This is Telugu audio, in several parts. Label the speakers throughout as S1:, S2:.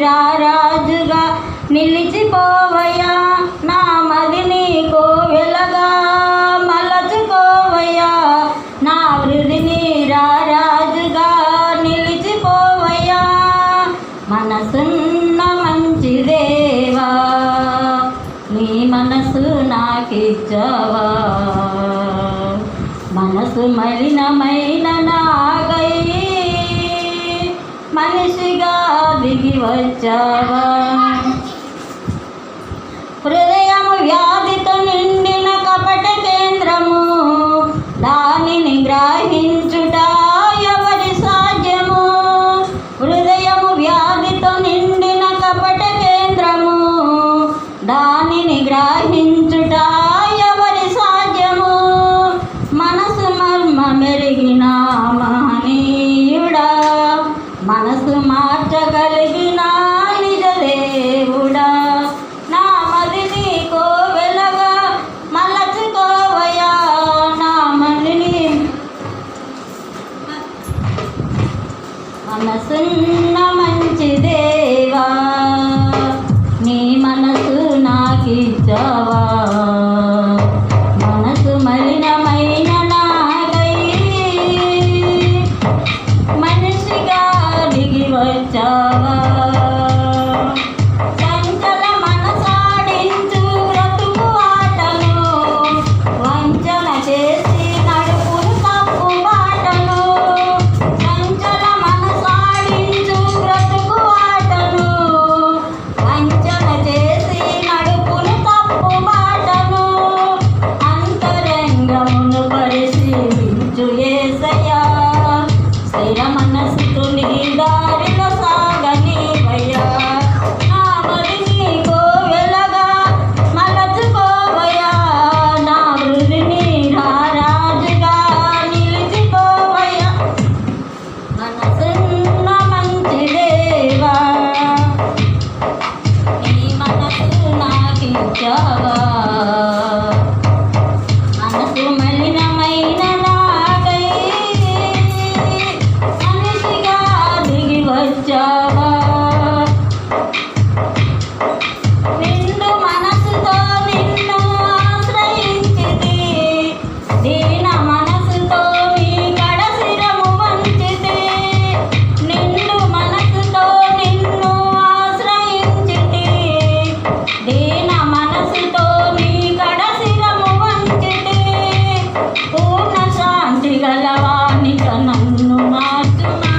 S1: రారాజుగా నిలిచిపోవయ్యా, నా మదిని కోవెలగా మలచుకోవయ్యా, నా వృధిని రారాజుగా నిలిచిపోవయ్యా. మనసున్న మంచి దేవా, నీ మనసు నాకిచ్చావా, మనసు మలినమైన నాగై మనిషిగా దిగి వచ్చావా. హృదయము వ్యాధితో నిండిన కపట కేంద్రము, దానిని గ్రహించుట ఎవరి సాధ్యము. హృదయము వ్యాధితో నిండిన కపట కేంద్రము, దానిని గ్రహించుట ఎవరి సాధ్యము. మనసు మర్మ మెరిగిన మహనీయుడా, మనసు మార్చగలిగిన నిజ దేవుడా, నా మదిని కోవెలగా మలచుకోవయ్యా, నా మదిని. మనసున్న మంచి దేవా, నీ మనసు నాకిచ్చావా, మనసు మలినమైన నాగై మనిషిగా దిగి వచ్చావా. చంచల మనసాడించు బ్రతుకు ఆటను, వంచన చేసి నడుపును తప్పు బాటను. చంచల మనసాడించు బ్రతుకు ఆటను, వంచన చేసి నడుపును తప్పు బాటను. అంతరంగమును పరిశీలించు యేసయ్యా, స్థిర మనసుతో నీ దారిలో సాగనివయ్యా, నా మదిని కోవెలగా మలచుకోవయ్యా, నా వృధిని రారాజుగా నిలిచిపోవయ్యా. మనసున్న మంచి దేవా, నీ మనసు నాకిచ్చావా, మనసు మలినమైన నాగై మనిషిగా దిగి వచ్చావా. నిండు మనసుతో నిన్ను ఆశ్రయించితి, దీన మనసుతో నీ కడశిరము వంచితి. నిండు మనసుతో నిన్ను ఆశ్రయించితి, దీన మనసుతో నీ కడశిరము వంచితి. పూర్ణ శాంతి గలవానిగా నన్ను మార్చుమా,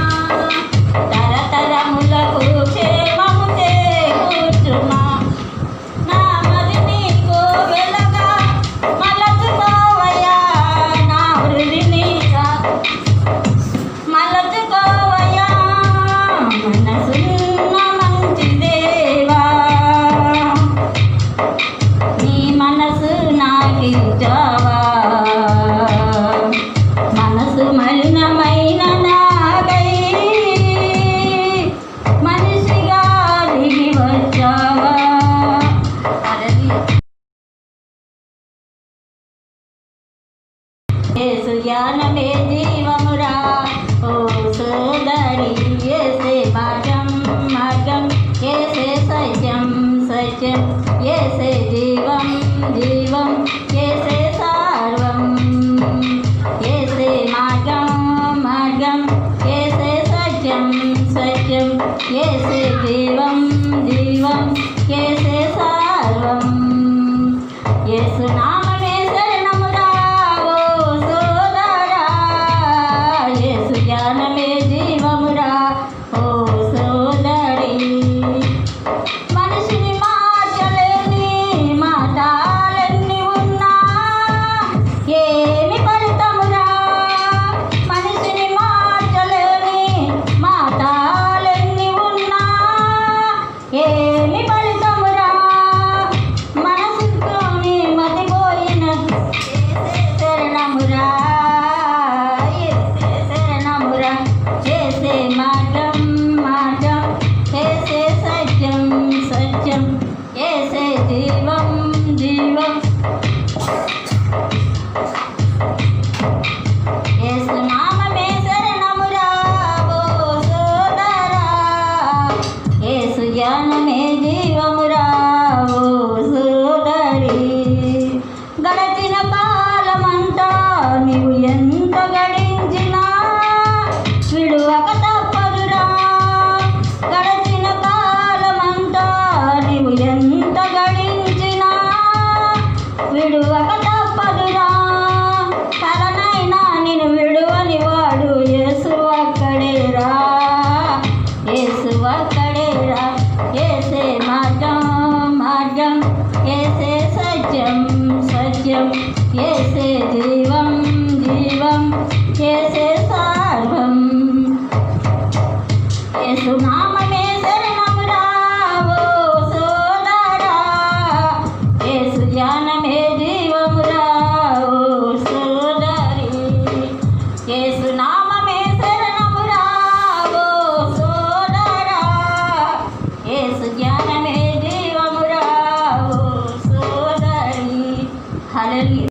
S1: తరతరములకు క్షేమము చేకూర్చుమా. నా మదిని కోవెలగా మలచుకోవయ్యా, నా వృధిని మలచుకోవయ్యా. మనసున్న మంచి దేవా, నీ మనసు నాకిచ్చావా, మనసు మలినమైన నాగై మనిషిగా దిగి వచ్చావా. యేసు జ్ఞానమే జీవమురా, ఓ సోదరి, యేసే మార్గం మార్గం, యేసే సత్యం సత్యం, యేసే జీవం జీవం, యేసే సర్వం. యేసే మార్గం మార్గం, యేసే సత్యం సత్యం, యేసే జీవం జీవం, యేసే సర్వం. యేసు నామమే శరణమురా, ఓ సోదరా, యేసు జ్ఞానమే జీవమురా, ఓ సోదరి. మనిషిని మార్చలేని మాటలెన్ని ఉన్నా ఏమి ఫలితమురా, మనిషిని మార్చలేని మాటలెన్ని ఉన్నా యేసు జ్ఞానమే జీవమురా ఓ సోదరి. గడచిన కాలమంతా నీవు ఎంత గడించినా విడువక తప్పదురా. గడచిన కాలమంతా నీవు ఎంత గడించినా విడువక తప్పదురా. తలనైనా నేను విడువని వాడు యేసు ఒక్కడేరా. యేసు ఒక్కడేరా. యేసే మార్గం మార్గం, యేసే సత్యం సత్యం, యేసే జీవం జీవం, యేసే సర్వం. యేసు నామమే శరణమురా ఓ సోదరా. యేసు జ్ఞానమే జీవమురా ఓ సోదరి. యేసు నామమే శరణమురా ఓ సోదరా. యేసు జ్ఞానమే జీవమురా ఓ సోదరి. హల్లెలూయా.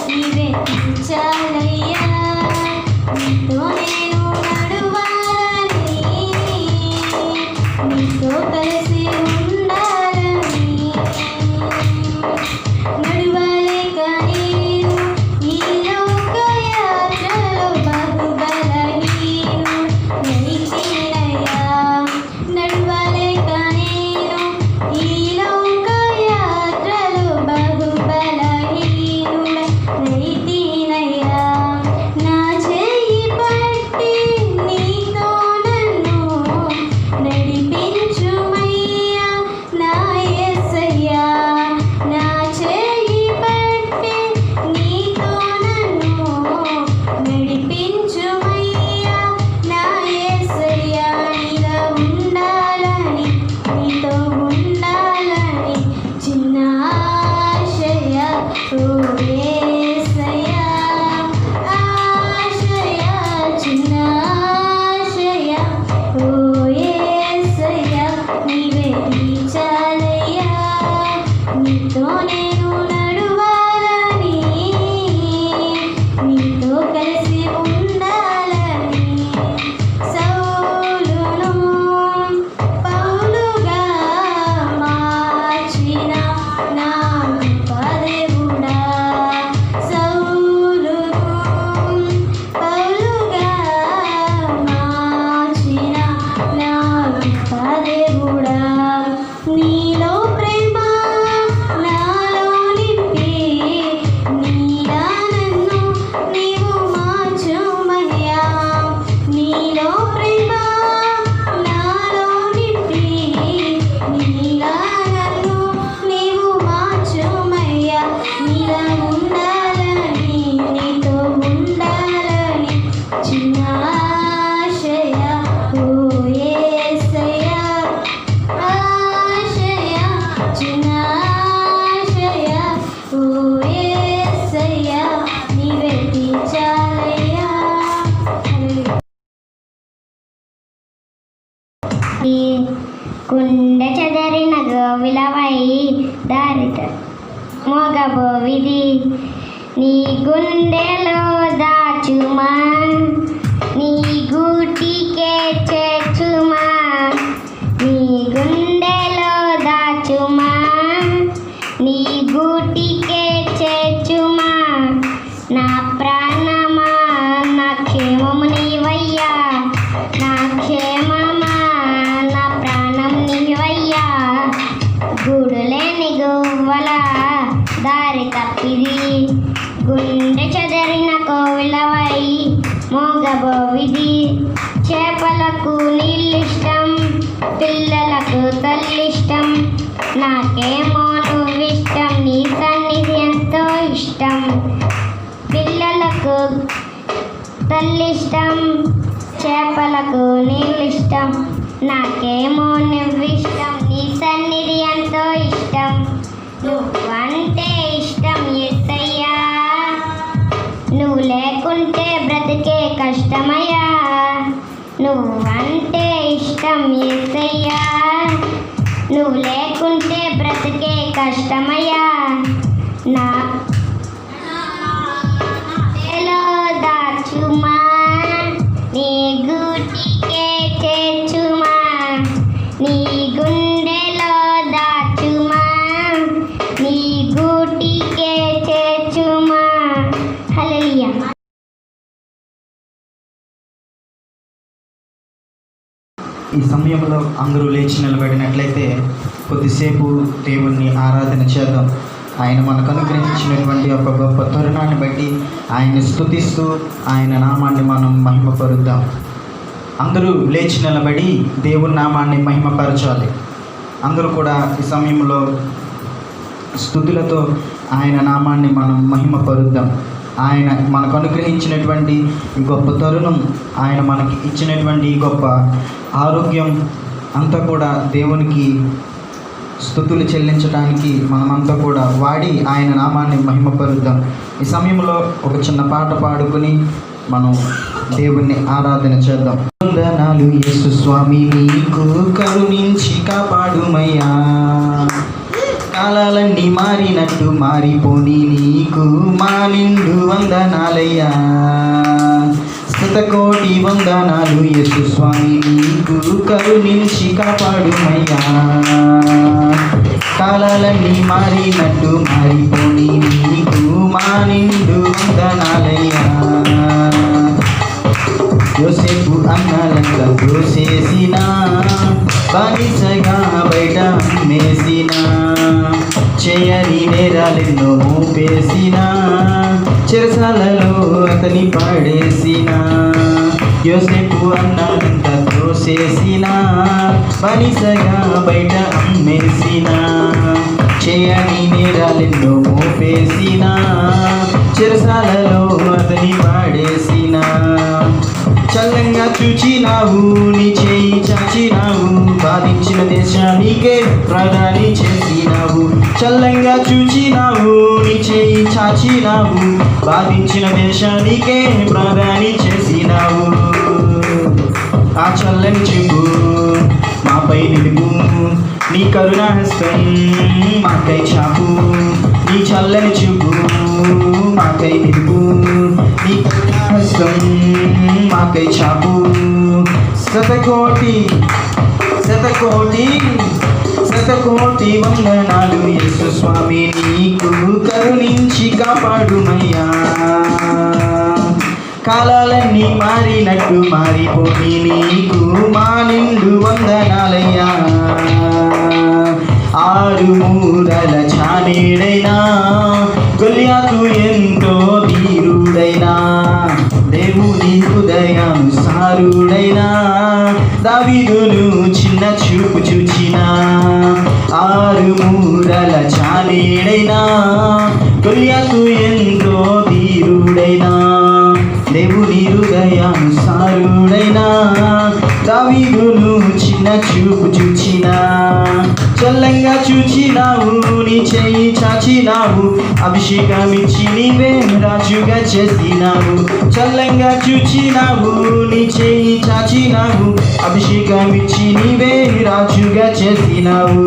S1: నీవే తీర్చాలయ్యా. నీతో నేను నడవాలని, నీతో కలిసి ఉండాలని. నడవలేక నేను ఈ లోక యాత్రలో బహుబలహీనుడనైతినయ్యా. నడవలేక నేను ఈ లోక యాత్రలో బహుబలహీనుడనైతినయ్యా. నా చెయ్యి పట్టి నీతో నన్ను నడిపించుమయ్యా నా యేసయ్యా. నా చెయ్యి పట్టి నీతో నన్ను నడిపించుమయ్యా నా యేసయ్యా. నీలో ఉండాలని, నీతో ఉండాలని చిన్న ఆశయ ఓ యేసయ్యా. ఆశయ చిన్న ఆశయ ఓ యేసయ్యా. నీవే తీర్చాలయ్యా. నీతో నేను నడవాలని, నీతో కలిసి ఉండాలని. సౌలును పౌలుగా మార్చిన నా దేవుడా. సౌలును పౌలుగా మార్చిన నా దేవుడా. నీలో ప్రేమ నాలో నింపి, నీలా నన్ను నీవు మార్చుమయ్యా. నీలో ప్రేమ నాలో నింపి, నీలా నన్ను నీవు మార్చుమయ్యా. నీలా ఉండాలని, నీతో ఉండాలని చిన్న ఆశయ ఓ యేసయ్యా. ఆశయ చిన్న ఆశయ ఓ యేసయ్యా. నీవే తీర్చాలయ్యా.
S2: కుండ చెదరిన గోవిలవై దారిత మోగబోవిది. నీ గుండెలో దాచుమా, నీ గూటికే చేర్చుమా. నీ గుండెలో దాచుమా, నీ గూటికే చేర్చుమా. నా ప్రాణమా నా క్షేమము నీవయ్యా. నా క్షేమమా నా ప్రాణం నీవయ్యా. గూడులేని గువ్వల దారి తప్పిది, గుండె చెదరిన కోవిలవై మోగబోవిది. చేపలకు నీళ్ళిష్టం, పిల్లలకు తల్లిష్టం. నాకేమో నువ్విష్టం, నీ సన్నిధి ఎంతో ఇష్టం. పిల్లలకు తల్లిష్టం, చేపలకు నీళ్ళిష్టం. నాకేమో నువ్విష్టం, నీ సన్నిధి ఎంతో ఇష్టం. నువ్వంటే ఇష్టం యేసయ్యా. నువ్వు లేకుంటే బ్రతికే కష్టమయ్యా. నువ్వంటే ఇష్టం యేసయ్యా. నువ్వు లేకుంటే బ్రతికే కష్టమయ్యా. నా గుండెలో దాచుమా, నీ గూటికే చేర్చుమా. నీ గుండెలో దాచుమా, నీ గూటికే చేర్చుమా. హల్లెలూయా.
S3: ఈ సమయంలో అందరూ లేచి నిలబడినట్లయితే కొద్దిసేపు దేవుణ్ణి ఆరాధన చేద్దాం. ఆయన మనకు అనుగ్రహించినటువంటి ఒక గొప్ప తరుణాన్ని బట్టి ఆయన్ని స్తుతిస్తూ ఆయన నామాన్ని మనం మహిమపరుద్దాం. అందరూ లేచి నిలబడి దేవుని నామాన్ని మహిమపరచాలి. అందరూ కూడా ఈ సమయంలో స్తుతులతో ఆయన నామాన్ని మనం మహిమపరుద్దాం. ఆయన మనకు అనుగ్రహించినటువంటి ఈ గొప్ప తరుణం, ఆయన మనకి ఇచ్చినటువంటి ఈ గొప్ప ఆరోగ్యం అంతా కూడా దేవునికి స్తుతులు చెల్లించడానికి మనమంతా కూడా వాడి ఆయన నామాన్ని మహిమపరుద్దాం. ఈ సమయంలో ఒక చిన్న పాట పాడుకొని మనం దేవుణ్ణి ఆరాధన చేద్దాం. వందనాలు యేసు స్వామి, నీకు కరుణించి కాపాడుమయ్యా, కాలాలన్నీ మారినట్టు మారిపోని నీకు మా నిండు వందనాలయ్యా. శతకోటి వందనాలు యేసు స్వామి నీకు కరుణించి కాపాడుమయ్యా. కాలాలన్నీ మారినట్టు మారిపోని నీకు మా నిండు వందనాలయ్యా. యోసేపు అన్నలంక దోసేసిన బానిసగా బయట అమ్మేసిన చేయని నేరాలెన్నో మోపేసిన చెరసాలలో అతని పడేసిన యోసేపు అన్నలంక దోసేసిన బానిసగా బయట అమ్మేసిన చేయని నేరాలెన్నో మోపేసిన చెరసాలలో అతని పడేసిన చల్లంగా చూచినావు నీ చేయి చాచినావు బాధించిన దేశానికే ప్రధాని చేసినావు. చల్లంగా చూచినావు నీ చేయి చాచినావు బాధించిన దేశానికే ప్రధాని చేసినావు. ఆ చల్లని చూపు మాపై నిలుపు నీ కరుణాహస్తం మాకై చాపు. నీ చల్లని చూపు మాకై నిలుపు నీ కరుణాహస్తం మాకై చాపు. శతకోటి శతకోటి శతకోటి వందనాలు యేసు స్వామి నీకు కరుణించి కాపాడుమయ్యా. కాలాలన్నీ మారినట్టు మారిపోయి నీకు మా నిండు వందనాలయ్యా. ఆరు మూరల చానేడైనా గొల్యాతు ఎంతో ధీరుడైనా దేవుని హృదయానుసారుడైనా దావీదును చిన్న చూపు చూచిన. ఆరు మూరల చానేడైనా గొల్యాతు ఎంతో ధీరుడైనా దేవుని హృదయానుసారుడైనా దావీదును చిన్న చూపు చూచిన. చల్లంగా చూచినావు నీ చేయి చాచినావు అభిషేకమిచ్చి నీవే రాజుగా చేసినావు. చల్లంగా చూచినావు నీ చేయి చాచినావు అభిషేకమిచ్చి నీవే రాజుగా చేసినావు.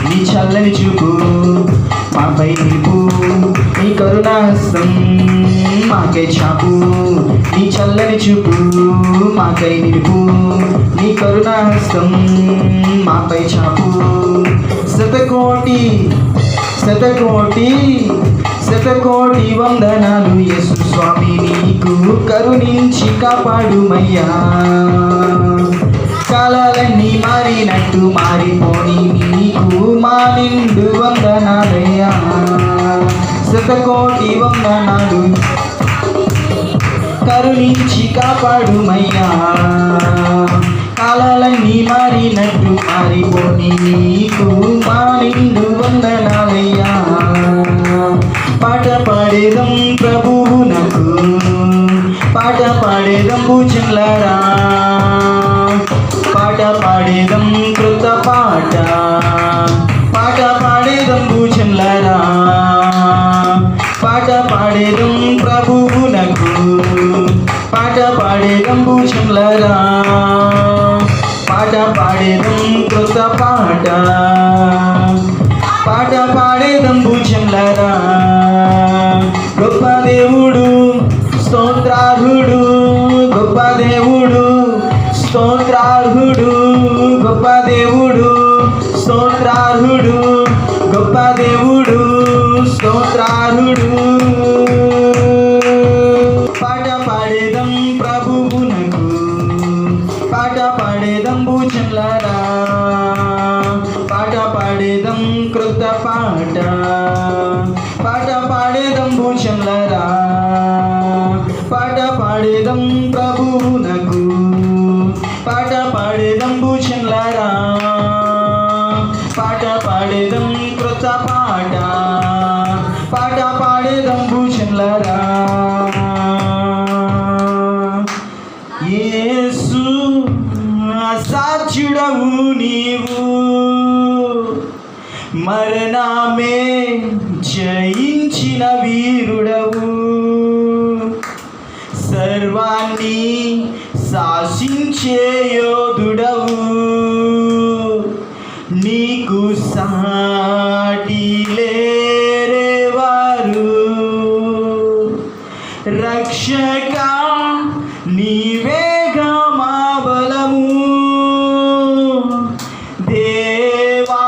S3: నీ చల్లని చూపు మాపై నిలుపు నీ కరుణాహస్తం మాకై చాపు. నీ చల్లని చూపు మాకై నిలుపు నీ కరుణాహస్తం మాపై చాపు. శతకోటి శతకోటి శతకోటి వందనాలు యేసు స్వామి నీకు కరుణించి కాపాడుమయ్యా. కాలాలన్నీ మారినట్టు మారిపోని నీకు మా నిండు వందనాలయ్యా. శతకోటి వందనాలు కరుణించి కాపాడుమయ్యా. కాలాలన్నీ మారినట్టు మారిపోని నీకు మా నిండు వందనాలయ్యా. పాట పాడేదం ప్రభువునకు పాట పాడేదం భూజనులారా. పాట పాడేదం కృత పాట పాట పాడేదం భూజనులారా. పాట పాడేదం ప్రభువునకు పాట పాడేదం భూజనులారా. పాట పాడేదం కృత పాట పాట పాడేదం భూజనులారా. గొప్ప దేవుడు స్తోత్రార్హుడు గొప్ప దేవుడు స్తోత్రార్హుడు గొప్ప దేవుడు స్తోత్రార్హుడు గొప్ప దేవుడు స్తోత్రార్హుడు. పాట పాడేదం ప్రభువునకు పాట పాడేదం భూజనులారా. పాట పాడేదం కృత పాట పాట పాడేదం భూజనులారా. పాట పాడేదం ప్రభువునకు పాట పాడేదం భూషణులారా. పాట పాడేదం కృత పాట పాట పాడేదం భూషణులారా. యేసు అసాధ్యుడవు నీవు మరణమే జయించిన వీరుడవు. సర్వాన్ని శాసించే యోధుడవు నీకు రక్షక నీవేగా మా బలము, దేవా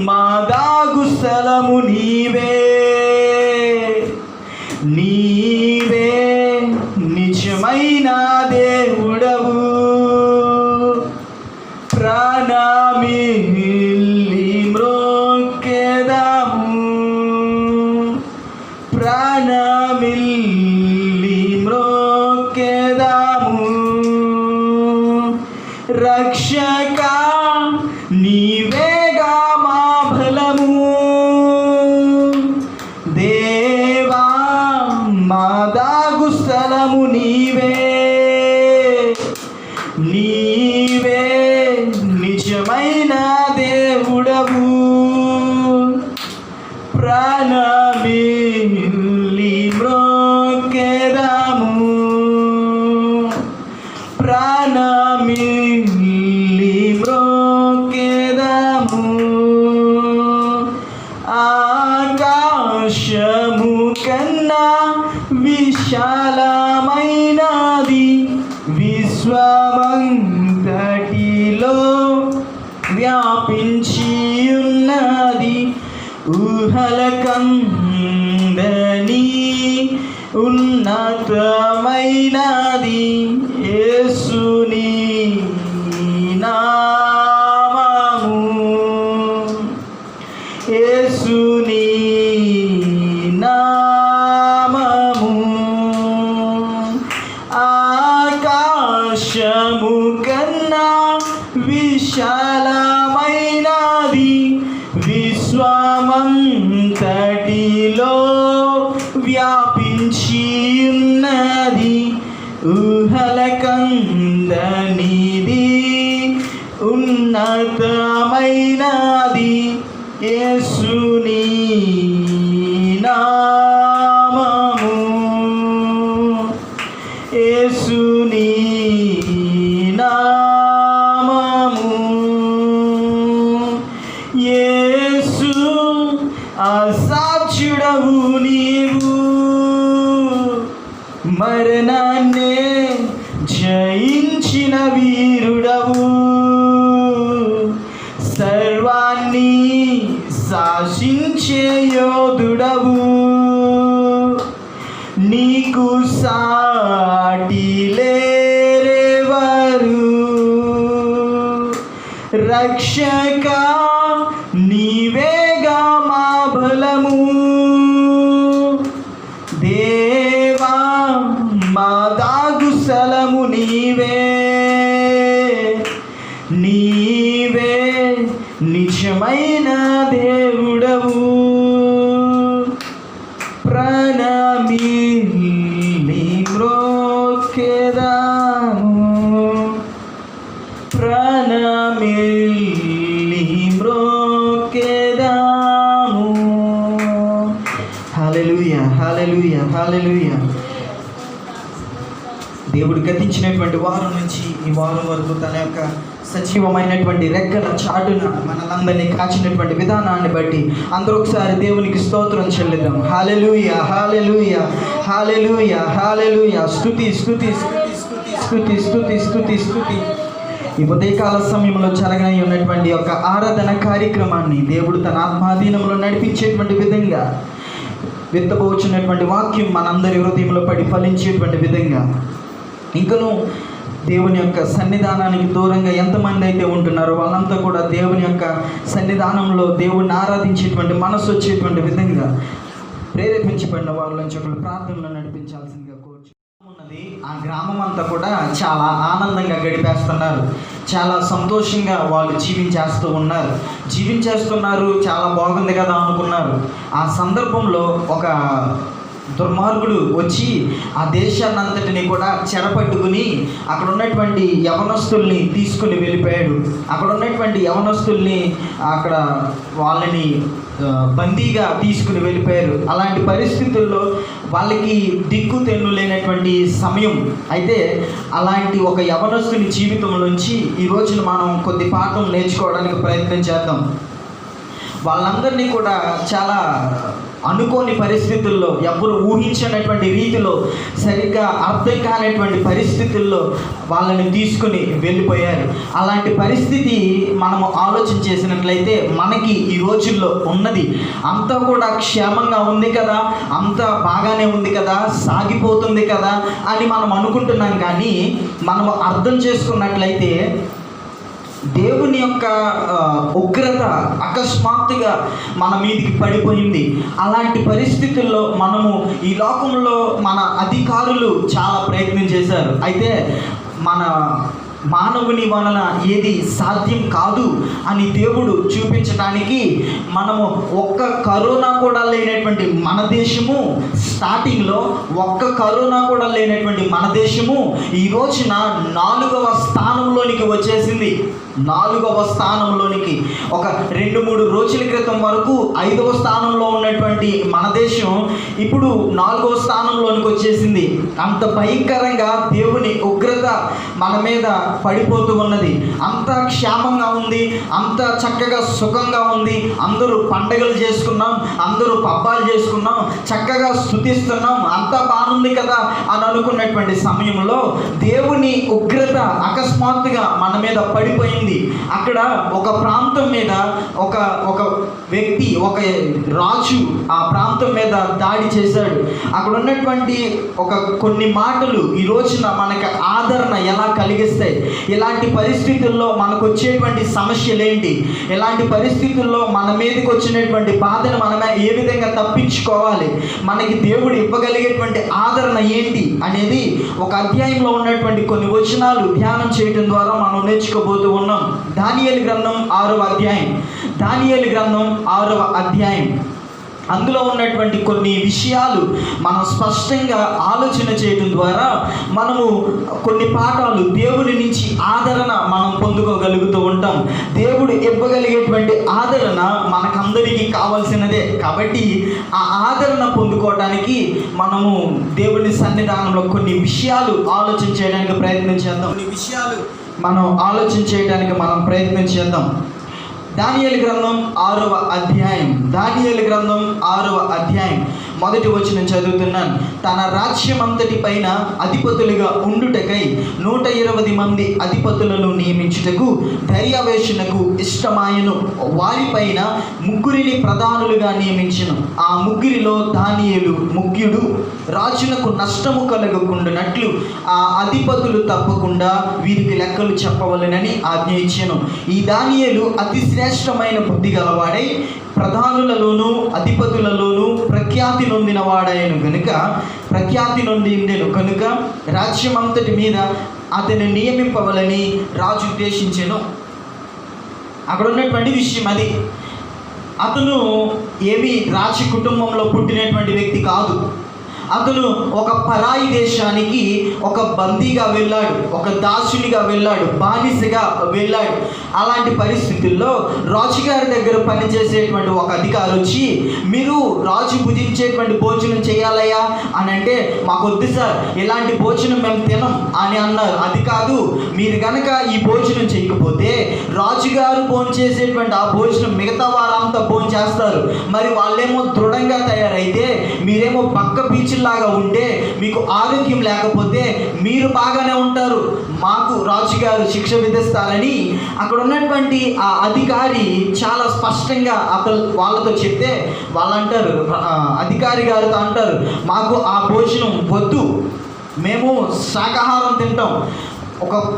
S3: మా దాగు స్థలము నీవే, నీవే నిజమైన దేవుడవు. ప్రాణమిల్లి మ్రొక్కెదము, ప్రాణమిల్లి మ్రొక్కెదము. రక్షక నీవేగా మా బలము, దేవా మా దాగు స్థలము నీవే, నీవే నిజమైన దేవుడవు. ప్రాణమిల్లి మ్రొక్కెదము, ప్రాణమిల్లి మ్రొక్కెదము. ఆకాశము కన్నా విశాలమైనది విశ్వమంతటిలో వ్యాపించి ఉన్నది, ఊహలకందని ఉన్నతమైనది యేసుని నామము, యేసుని నామము. ఆకాశము కన్నా విశాలమైనది విశ్వమంతటిలో వ్యాపించి ఉన్నది, ఊహలకందనిది ఉన్నతమైనది యేసుని నామము, యేసుని నామము. యేసు అసాధ్యుడవు నీవు, మరణాన్నే జయించిన వీరుడవు, సర్వాన్ని శాసించే యోధుడవు, నీకు సాటి లేరెవరు. రక్షక నీవేగా మా బలము, దేవా మా దాగు స్థలము నీవే, నీవే నిజమైన దేవుడవు. ప్రాణమిల్లి మ్రొక్కెదము, ప్రాణమిల్లి మ్రొక్కెదము. హల్లెలూయా, హల్లెలూయా, హల్లెలూయా. దేవుడు గతించినటువంటి వారం నుంచి ఈ వారం వరకు తన యొక్క సజీవమైనటువంటి రెక్కల చాటున మనలందరినీ కాచినటువంటి విధానాన్ని బట్టి అందరూ ఒకసారి దేవునికి స్తోత్రం చెల్లిద్దాం. హల్లెలూయా, హల్లెలూయా, హల్లెలూయా, హల్లెలూయా. స్తుతి స్తుతి స్తుతి స్తుతి స్తుతి స్తుతి స్తుతి స్తుతి. ఈ ఉదయకాల సమయంలో జరగనై ఉన్నటువంటి యొక్క ఆరాధన కార్యక్రమాన్ని దేవుడు తన ఆత్మాధీనంలో నడిపించేటువంటి విధంగా, విత్తబోచున్నటువంటి వాక్యం మనందరి హృదయంలో పడి ఫలించేటువంటి విధంగా, ఇంకనూ దేవుని యొక్క సన్నిధానానికి దూరంగా ఎంతమంది అయితే ఉంటున్నారో వాళ్ళంతా కూడా దేవుని యొక్క సన్నిధానంలో దేవుణ్ణి ఆరాధించేటువంటి మనసు వచ్చేటువంటి విధంగా ప్రేరేపించబడిన వాళ్ళ నుంచి ఒకరు ప్రార్థనలో నడిపించాల్సిందిగా కోరుచున్నది. ఆ గ్రామం అంతా కూడా చాలా ఆనందంగా గడిపేస్తున్నారు, చాలా సంతోషంగా వాళ్ళు జీవించేస్తున్నారు. చాలా బాగుంది కదా అనుకున్నారు. ఆ సందర్భంలో ఒక దుర్మార్గుడు వచ్చి ఆ దేశాన్ని అంతటిని కూడా చెరపట్టుకుని అక్కడ ఉన్నటువంటి యవనస్తుల్ని తీసుకుని వెళ్ళిపోయాడు. అక్కడ ఉన్నటువంటి యవనస్తుల్ని అక్కడ వాళ్ళని బందీగా తీసుకుని వెళ్ళిపోయారు. అలాంటి పరిస్థితుల్లో వాళ్ళకి దిక్కు తెన్ను లేనటువంటి సమయం. అయితే అలాంటి ఒక యవనస్తుని జీవితంలోంచి ఈ రోజున మనం కొద్ది పాఠం నేర్చుకోవడానికి ప్రయత్నం చేద్దాం. వాళ్ళందరినీ కూడా చాలా అనుకోని పరిస్థితుల్లో, ఎవరు ఊహించినటువంటి రీతిలో, సరిగ్గా అర్థం కానటువంటి పరిస్థితుల్లో వాళ్ళని తీసుకుని వెళ్ళిపోయారు. అలాంటి పరిస్థితి మనము ఆలోచన చేసినట్లయితే మనకి ఈ రోజుల్లో ఉన్నది అంతా కూడా క్షేమంగా ఉంది కదా, అంతా బాగానే ఉంది కదా, సాగిపోతుంది కదా అని మనం అనుకుంటున్నాం. కానీ మనము అర్థం చేసుకున్నట్లయితే దేవుని యొక్క ఉగ్రత అకస్మాత్తుగా మన మీదికి పడిపోయింది. అలాంటి పరిస్థితుల్లో మనము ఈ లోకంలో మన అధికారులు చాలా ప్రయత్నం చేశారు. అయితే మన మానవుని వలన ఏది సాధ్యం కాదు అని దేవుడు చూపించడానికి మనము ఒక్క కరోనా కూడా లేనటువంటి మన దేశము, స్టార్టింగ్లో ఒక్క కరోనా కూడా లేనటువంటి మన దేశము ఈ రోజున 4వ స్థానంలోనికి వచ్చేసింది. 4వ స్థానంలోనికి. ఒక 2-3 రోజుల క్రితం వరకు 5వ స్థానంలో ఉన్నటువంటి మన దేశం ఇప్పుడు 4వ స్థానంలోనికి వచ్చేసింది. అంత భయంకరంగా దేవుని ఉగ్రత మన మీద పడిపోతూ ఉన్నది. అంత క్షేమంగా ఉంది, అంత చక్కగా సుఖంగా ఉంది. అందరూ పండగలు చేసుకున్నాం, అందరూ పబ్బాలు చేసుకున్నాం, చక్కగా స్తుతిస్తున్నాం, అంతా బాగుంది కదా అని అనుకున్నటువంటి సమయంలో దేవుని ఉగ్రత అకస్మాత్తుగా మన మీద పడిపోయింది. అక్కడ ఒక ప్రాంతం మీద ఒక వ్యక్తి, ఒక రాజు ఆ ప్రాంతం మీద దాడి చేశాడు. అక్కడ ఉన్నటువంటి కొన్ని మాటలు ఈ రోజున మనకు ఆదరణ ఎలా కలిగిస్తాయి, ఇలాంటి పరిస్థితుల్లో మనకు వచ్చేటువంటి సమస్యలు ఏంటి, ఇలాంటి పరిస్థితుల్లో మన మీదకి వచ్చినటువంటి బాధను మనమే ఏ విధంగా తప్పించుకోవాలి, మనకి దేవుడు ఇవ్వగలిగేటువంటి ఆదరణ ఏంటి అనేది ఒక అధ్యాయంలో ఉన్నటువంటి కొన్ని వచనాలు ధ్యానం చేయడం ద్వారా మనం నేర్చుకోబోతూ ఉన్నాం. దానియేలు గ్రంథం 6వ అధ్యాయం. దానియేలు గ్రంథం 6వ అధ్యాయం. అందులో ఉన్నటువంటి కొన్ని విషయాలు మనం స్పష్టంగా ఆలోచన చేయడం ద్వారా మనము కొన్ని పాఠాలు, దేవుడి నుంచి ఆదరణ మనం పొందుకోగలుగుతూ ఉంటాం. దేవుడు ఇవ్వగలిగేటువంటి ఆదరణ మనకందరికీ కావాల్సినదే. కాబట్టి ఆ ఆదరణ పొందుకోవడానికి మనము దేవుని సన్నిధానంలో కొన్ని విషయాలు ఆలోచన చేయడానికి ప్రయత్నం చేద్దాం. కొన్ని విషయాలు మనం ఆలోచన చేయడానికి మనం ప్రయత్నం చేద్దాం. దానియేలు గ్రంథం 6వ అధ్యాయం. దానియేలు గ్రంథం 6వ అధ్యాయం మొదటి వచనం చదువుతున్నాను. తన రాజ్యం అంతటి పైన అధిపతులుగా ఉండుటకై 120 మంది అధిపతులను నియమించుటకు దర్యావేషునకు ఇష్టమాయను. వారిపైన 3 ప్రధానులుగా నియమించును. ఆ 3లో దానియేలు ముఖ్యుడు. రాజునకు నష్టము కలగకుండానట్లు ఆ అధిపతులు తప్పకుండా వీరికి లెక్కలు చెప్పవలెనని ఆజ్ఞ ఇచ్చెను. ఈ దానియేలు అతి శ్రేష్టమైన బుద్ధి గలవాడై ప్రధానులలోనూ అధిపతులలోనూ ప్రఖ్యాతి నొందినవాడైన కనుక రాజ్యం అంతటి మీద అతను నియమింపవలని రాజు ఉద్దేశించెను. అక్కడ ఉన్నటువంటి విషయం అది. అతను ఏమి రాజ కుటుంబంలో పుట్టినటువంటి వ్యక్తి కాదు. అతను ఒక పరాయి దేశానికి ఒక బందీగా వెళ్ళాడు, ఒక దాసునిగా వెళ్ళాడు, బానిసగా వెళ్ళాడు. అలాంటి పరిస్థితుల్లో రాజుగారి దగ్గర పనిచేసేటువంటి ఒక అధికారి వచ్చి, మీరు రాజు భుజించేటువంటి భోజనం చేయాలయ్యా అని అంటే, మాకొద్దు సార్, ఇలాంటి భోజనం మేము తినం అని అన్నారు. అది కాదు, మీరు కనుక ఈ భోజనం చేయకపోతే రాజుగారు భోంచేసేటువంటి ఆ భోజనం మిగతా వారంతా భోంచేస్తారు. మరి వాళ్ళేమో దృఢంగా తయారైతే, మీరేమో పక్క బీచ్ లాగా ఉంటే, మీకు ఆరోగ్యం లేకపోతే మీరు బాగానే ఉంటారు, మాకు రాజుగారు శిక్ష విధిస్తారని అక్కడ ఉన్నటువంటి ఆ అధికారి చాలా స్పష్టంగా వాళ్ళతో చెప్తే, వాళ్ళంటారు, అధికారి గారితో అంటారు, మాకు ఆ భోజనం వద్దు, మేము శాకాహారం తింటాం.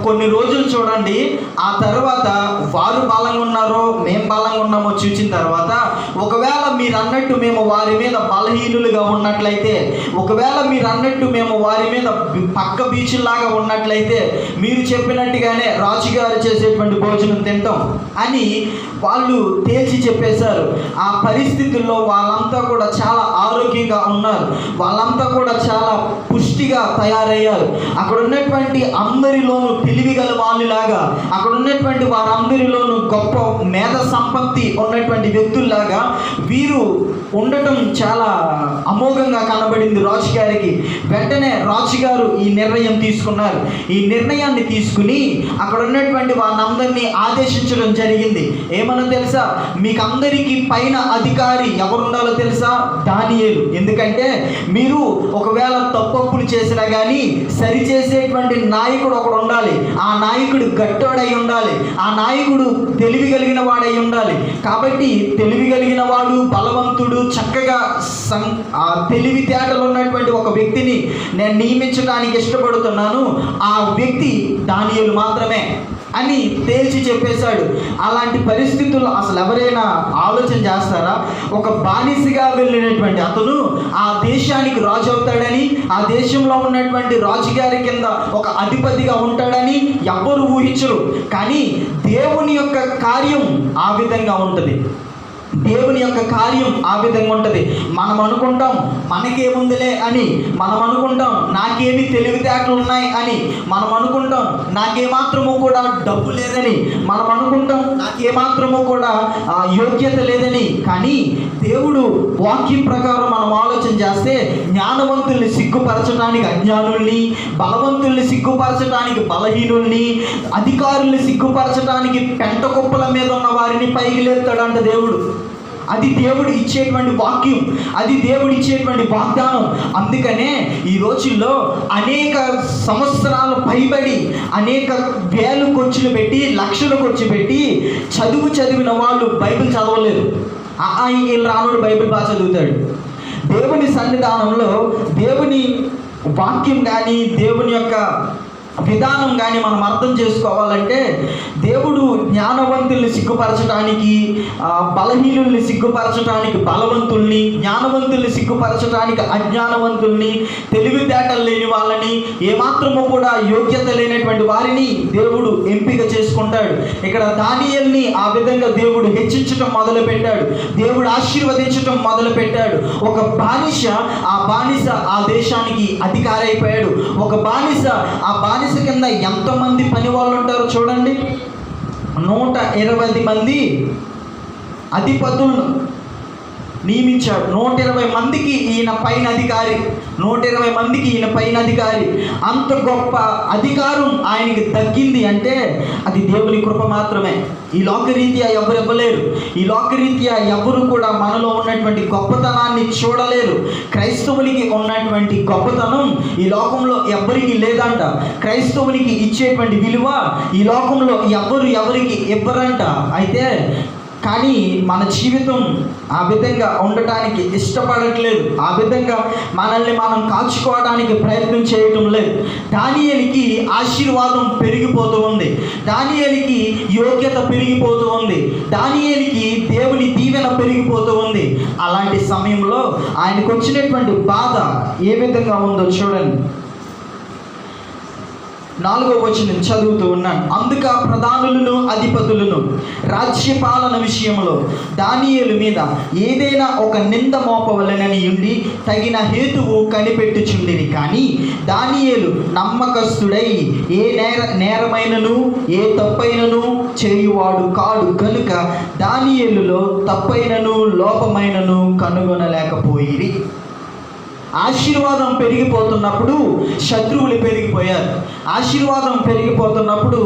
S3: కొన్ని రోజులు చూడండి, ఆ తర్వాత వారు బలంగా ఉన్నారో మేము బలంగా ఉన్నామో చూసిన తర్వాత, ఒకవేళ మీరు అన్నట్టు మేము వారి మీద బలహీనులుగా ఉన్నట్లయితే, ఒకవేళ మీరు అన్నట్టు మేము వారి మీద పక్క బీచుల్లాగా ఉన్నట్లయితే, మీరు చెప్పినట్టుగానే రాజుగారు చేసేటువంటి భోజనం తింటాం అని వాళ్ళు తేల్చి చెప్పేశారు. ఆ పరిస్థితుల్లో వాళ్ళంతా కూడా చాలా ఆరోగ్యంగా ఉన్నారు, వాళ్ళంతా కూడా చాలా పుష్టిగా తయారయ్యారు. అక్కడ ఉన్నటువంటి అందరిలో వారందరిలోనూ తెలివి గల వాళ్ళలాగా, అక్కడ ఉన్నటువంటి వారందరిలోనూ గొప్ప మేధ సంపత్తి ఉన్నటువంటి వ్యక్తుల్లాగా వీరు ఉండటం చాలా అమోఘంగా కనబడింది రాజుగారికి. వెంటనే రాజుగారు ఈ నిర్ణయం తీసుకున్నారు. ఈ నిర్ణయాన్ని తీసుకుని అక్కడ ఉన్నటువంటి వారందరినీ ఆదేశించడం జరిగింది. ఏమన్నా తెలుసా? మీకు అందరికీ పైన అధికారి ఎవరుండాలో తెలుసా? దానియేలు. ఎందుకంటే మీరు ఒకవేళ తప్పులు చేసినా కానీ సరిచేసేటువంటి నాయకుడు ఒకడు ఉండాలి. ఆ నాయకుడు గట్టోడై ఉండాలి. ఆ నాయకుడు తెలివి కలిగిన వాడై ఉండాలి. కాబట్టి తెలివి కలిగిన వాడు, బలవంతుడు, చక్కగా ఆ తెలివితేటలు ఉన్నటువంటి ఒక వ్యక్తిని నేను నియమించడానికి ఇష్టపడుతున్నాను. ఆ వ్యక్తి దానియేలు మాత్రమే అని తేల్చి చెప్పేశాడు. అలాంటి పరిస్థితుల్లో అసలు ఎవరైనా ఆలోచన చేస్తారా? ఒక బానిసగా వెళ్ళినటువంటి అతను ఆ దేశానికి రాజు అవుతాడని, ఆ దేశంలో ఉన్నటువంటి రాజుగారి కింద ఒక అధిపతిగా ఉంటాడని ఎవ్వరు ఊహించరు. కానీ దేవుని యొక్క కార్యం ఆ విధంగా ఉంటుంది. దేవుని యొక్క కార్యం ఆ విధంగా ఉంటుంది. మనం అనుకుంటాం మనకేముందిలే అని, మనం అనుకుంటాం నాకేమి తెలివితేటలు ఉన్నాయి అని, మనం అనుకుంటాం నాకేమాత్రము కూడా డబ్బు లేదని, మనం అనుకుంటాం నాకేమాత్రము కూడా యోగ్యత లేదని. కానీ దేవుడు వాక్యం ప్రకారం మనం ఆలోచన చేస్తే జ్ఞానవంతుల్ని సిగ్గుపరచడానికి అజ్ఞానుల్ని, బలవంతుల్ని సిగ్గుపరచడానికి బలహీనుల్ని, అధికారుల్ని సిగ్గుపరచడానికి పెంట కుప్పల మీద ఉన్న వారిని పైకి లేపుతాడంట దేవుడు. అది దేవుడు ఇచ్చేటువంటి వాక్యం, అది దేవుడు ఇచ్చేటువంటి వాగ్దానం. అందుకనే ఈ రోజుల్లో అనేక సంవత్సరాలు పైబడి అనేక వేలు ఖర్చులు పెట్టి, లక్షలు ఖర్చు పెట్టి చదివిన వాళ్ళు బైబిల్ చదవలేరు. వీళ్ళు రానుడు బైబిల్ బాగా చదువుతాడు. దేవుని సన్నిధానంలో దేవుని వాక్యం కానీ, దేవుని యొక్క విధానం కానీ మనం అర్థం చేసుకోవాలంటే దేవుడు జ్ఞానవంతుల్ని సిగ్గుపరచడానికి, బలహీనుల్ని సిగ్గుపరచడానికి బలవంతుల్ని, జ్ఞానవంతుల్ని సిగ్గుపరచడానికి అజ్ఞానవంతుల్ని, తెలివితేటలు లేని వాళ్ళని, ఏమాత్రము కూడా యోగ్యత లేనటువంటి వారిని దేవుడు ఎంపిక చేసుకుంటాడు. ఇక్కడ దానియేలుని ఆ విధంగా దేవుడు హెచ్చించడం మొదలుపెట్టాడు. దేవుడు ఆశీర్వదించడం మొదలుపెట్టాడు. ఒక బానిస ఆ దేశానికి అధికారి అయిపోయాడు. ఒక బానిస కింద ఎంతమంది పని వాళ్ళు ఉంటారో చూడండి. 120 మంది అధిపతులను నియమించాడు. 120 మందికి ఈయన పైన అధికారి, 120 మందికి ఈయన పైన అధికారి. అంత గొప్ప అధికారం ఆయనకి తగ్గింది అంటే అది దేవుని కృప మాత్రమే. ఈ లోకరీత్యా ఎవరు ఇవ్వలేరు. ఈ లోకరీత్యా ఎవరు కూడా మనలో ఉన్నటువంటి గొప్పతనాన్ని చూడలేరు. క్రైస్తవునికి ఉన్నటువంటి గొప్పతనం ఈ లోకంలో ఎవరికి లేదంట. క్రైస్తవునికి ఇచ్చేటువంటి విలువ ఈ లోకంలో ఎవరికి ఇవ్వరంట. అయితే కానీ మన జీవితం ఆ విధంగా ఉండటానికి ఇష్టపడట్లేదు. ఆ విధంగా మనల్ని మనం కాచుకోవడానికి ప్రయత్నం చేయటం లేదు. దానియేలుకి ఆశీర్వాదం పెరిగిపోతూ ఉంది. దానియేలుకి యోగ్యత పెరిగిపోతూ ఉంది. దానియేలుకి దేవుని దీవెన పెరిగిపోతూ ఉంది. అలాంటి సమయంలో ఆయనకు వచ్చినటువంటి బాధ ఏ విధంగా ఉందో చూడండి. 4వ వచనం చదువుతూ ఉన్నాను. అందుక ప్రధానులను అధిపతులను రాజ్యపాలన విషయంలో దానియేలు మీద ఏదైనా ఒక నింద మోపవలెనని ఉండి తగిన హేతువు కనిపెట్టుచుండిరి. కానీ దానియేలు నమ్మకస్తుడై ఏ నేరమైనను ఏ తప్పైనను చేయువాడు కాడు కనుక దానియేలులో తప్పైనను లోపమైనను కనుగొనలేకపోయిరి. ఆశీర్వాదం పెరిగిపోతున్నప్పుడు శత్రువులు పెరిగిపోయారు. ఆశీర్వాదం పెరిగిపోతున్నప్పుడు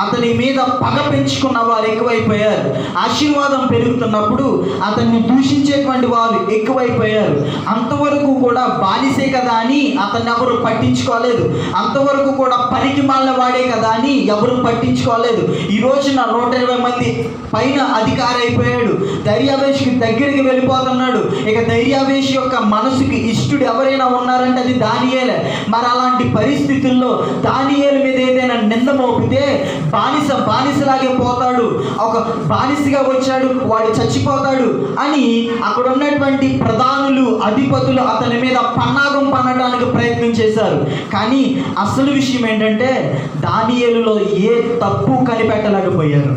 S3: అతని మీద పగ పెంచుకున్న వారు ఎక్కువైపోయారు. ఆశీర్వాదం పెరుగుతున్నప్పుడు అతన్ని దూషించేటువంటి వారు ఎక్కువైపోయారు. అంతవరకు కూడా బానిసే కదా అని అతన్ని ఎవరు పట్టించుకోలేదు. అంతవరకు కూడా పనికి మాలిన వాడే కదా అని ఎవరు పట్టించుకోలేదు. ఈ రోజున 120 మంది పైన అధికారి అయిపోయాడు. దర్యావేషికి దగ్గరికి వెళ్ళిపోతున్నాడు. ఇక దర్యావేషి యొక్క మనసుకి ఇష్టడు ఎవరైనా ఉన్నారంటే అది దానియేలే. మరి అలాంటి పరిస్థితుల్లో దానియేలు మీద ఏదైనా నింద మోపితే బానిసలాగే పోతాడు. ఒక బానిసగా వచ్చాడు, వాడు చచ్చిపోతాడు అని అక్కడ ఉన్నటువంటి ప్రధానులు అధిపతులు అతని మీద పన్నాగం పన్నడానికి ప్రయత్నం చేశారు. కానీ అసలు విషయం ఏంటంటే దానియేలులో ఏ తప్పు కనిపెట్టలేకపోయారు.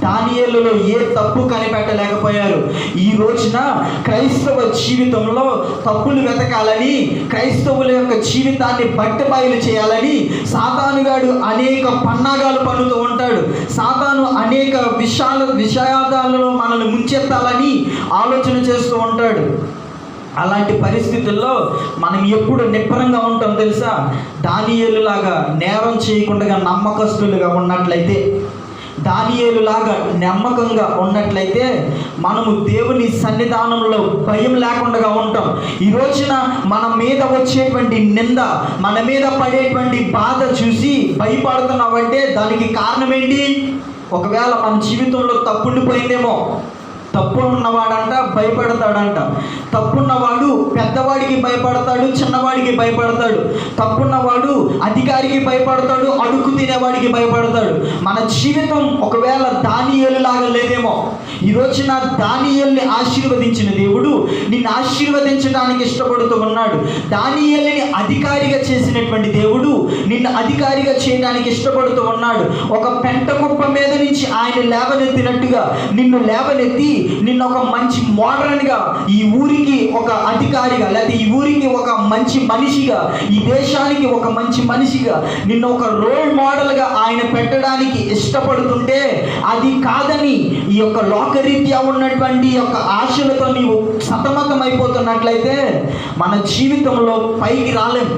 S3: దానియేలులో ఏ తప్పు కనిపెట్టలేకపోయారు. ఈ రోజున క్రైస్తవ జీవితంలో తప్పులు వెతకాలని, క్రైస్తవుల యొక్క జీవితాన్ని బట్టబయలు చేయాలని సాతానుగాడు అనేక పన్నాగాలు పన్నుతూ ఉంటాడు. సాతాను అనేక విషయాదాలలో మనల్ని ముంచెత్తాలని ఆలోచన చేస్తూ ఉంటాడు. అలాంటి పరిస్థితుల్లో మనం ఎప్పుడు నిబ్బరంగా ఉంటాం తెలుసా? దానియేలులాగా నేరం చేయకుండా నమ్మకస్తులుగా ఉన్నట్లయితే, దానియేలులాగా నమ్మకంగా ఉన్నట్లయితే మనము దేవుని సన్నిధానంలో భయం లేకుండా ఉంటాం. ఈ రోజున మన మీద వచ్చేటువంటి నింద, మన మీద పడేటువంటి బాధ చూసి భయపడుతున్నామంటే దానికి కారణం ఏంటి? ఒకవేళ మన జీవితంలో తప్పుండిపోయిందేమో. తప్పు ఉన్నవాడంట భయపడతాడంట. తప్పున్నవాడు పెద్దవాడికి భయపడతాడు, చిన్నవాడికి భయపడతాడు. తప్పున్నవాడు అధికారికి భయపడతాడు, అడుగు తినేవాడికి భయపడతాడు. మన జీవితం ఒకవేళ దానియేలులాగా లేదేమో. ఈ రోజున దానియేలుని ఆశీర్వదించిన దేవుడు నిన్ను ఆశీర్వదించడానికి ఇష్టపడుతూ ఉన్నాడు. దానియేలుని అధికారిగా చేసినటువంటి దేవుడు నిన్ను అధికారిగా చేయడానికి ఇష్టపడుతూ ఉన్నాడు. ఒక పెంట కుప్ప మీద నుంచి ఆయన లేవనెత్తినట్టుగా నిన్ను లేవనెత్తి నిన్ను ఒక మంచి మోడర్న్గా, ఈ ఊరికి ఒక అధికారిగా, లేకపోతే ఈ ఊరికి ఒక మంచి మనిషిగా, ఈ దేశానికి ఒక మంచి మనిషిగా, నిన్ను ఒక రోల్ మోడల్గా ఆయన పెట్టడానికి ఇష్టపడుతుంటే అది కాదని ఈ యొక్క లోకరీత్యా ఉన్నటువంటి యొక్క ఆశలతో నీవు సతమతం అయిపోతున్నట్లయితే మన జీవితంలో పైకి రాలేము.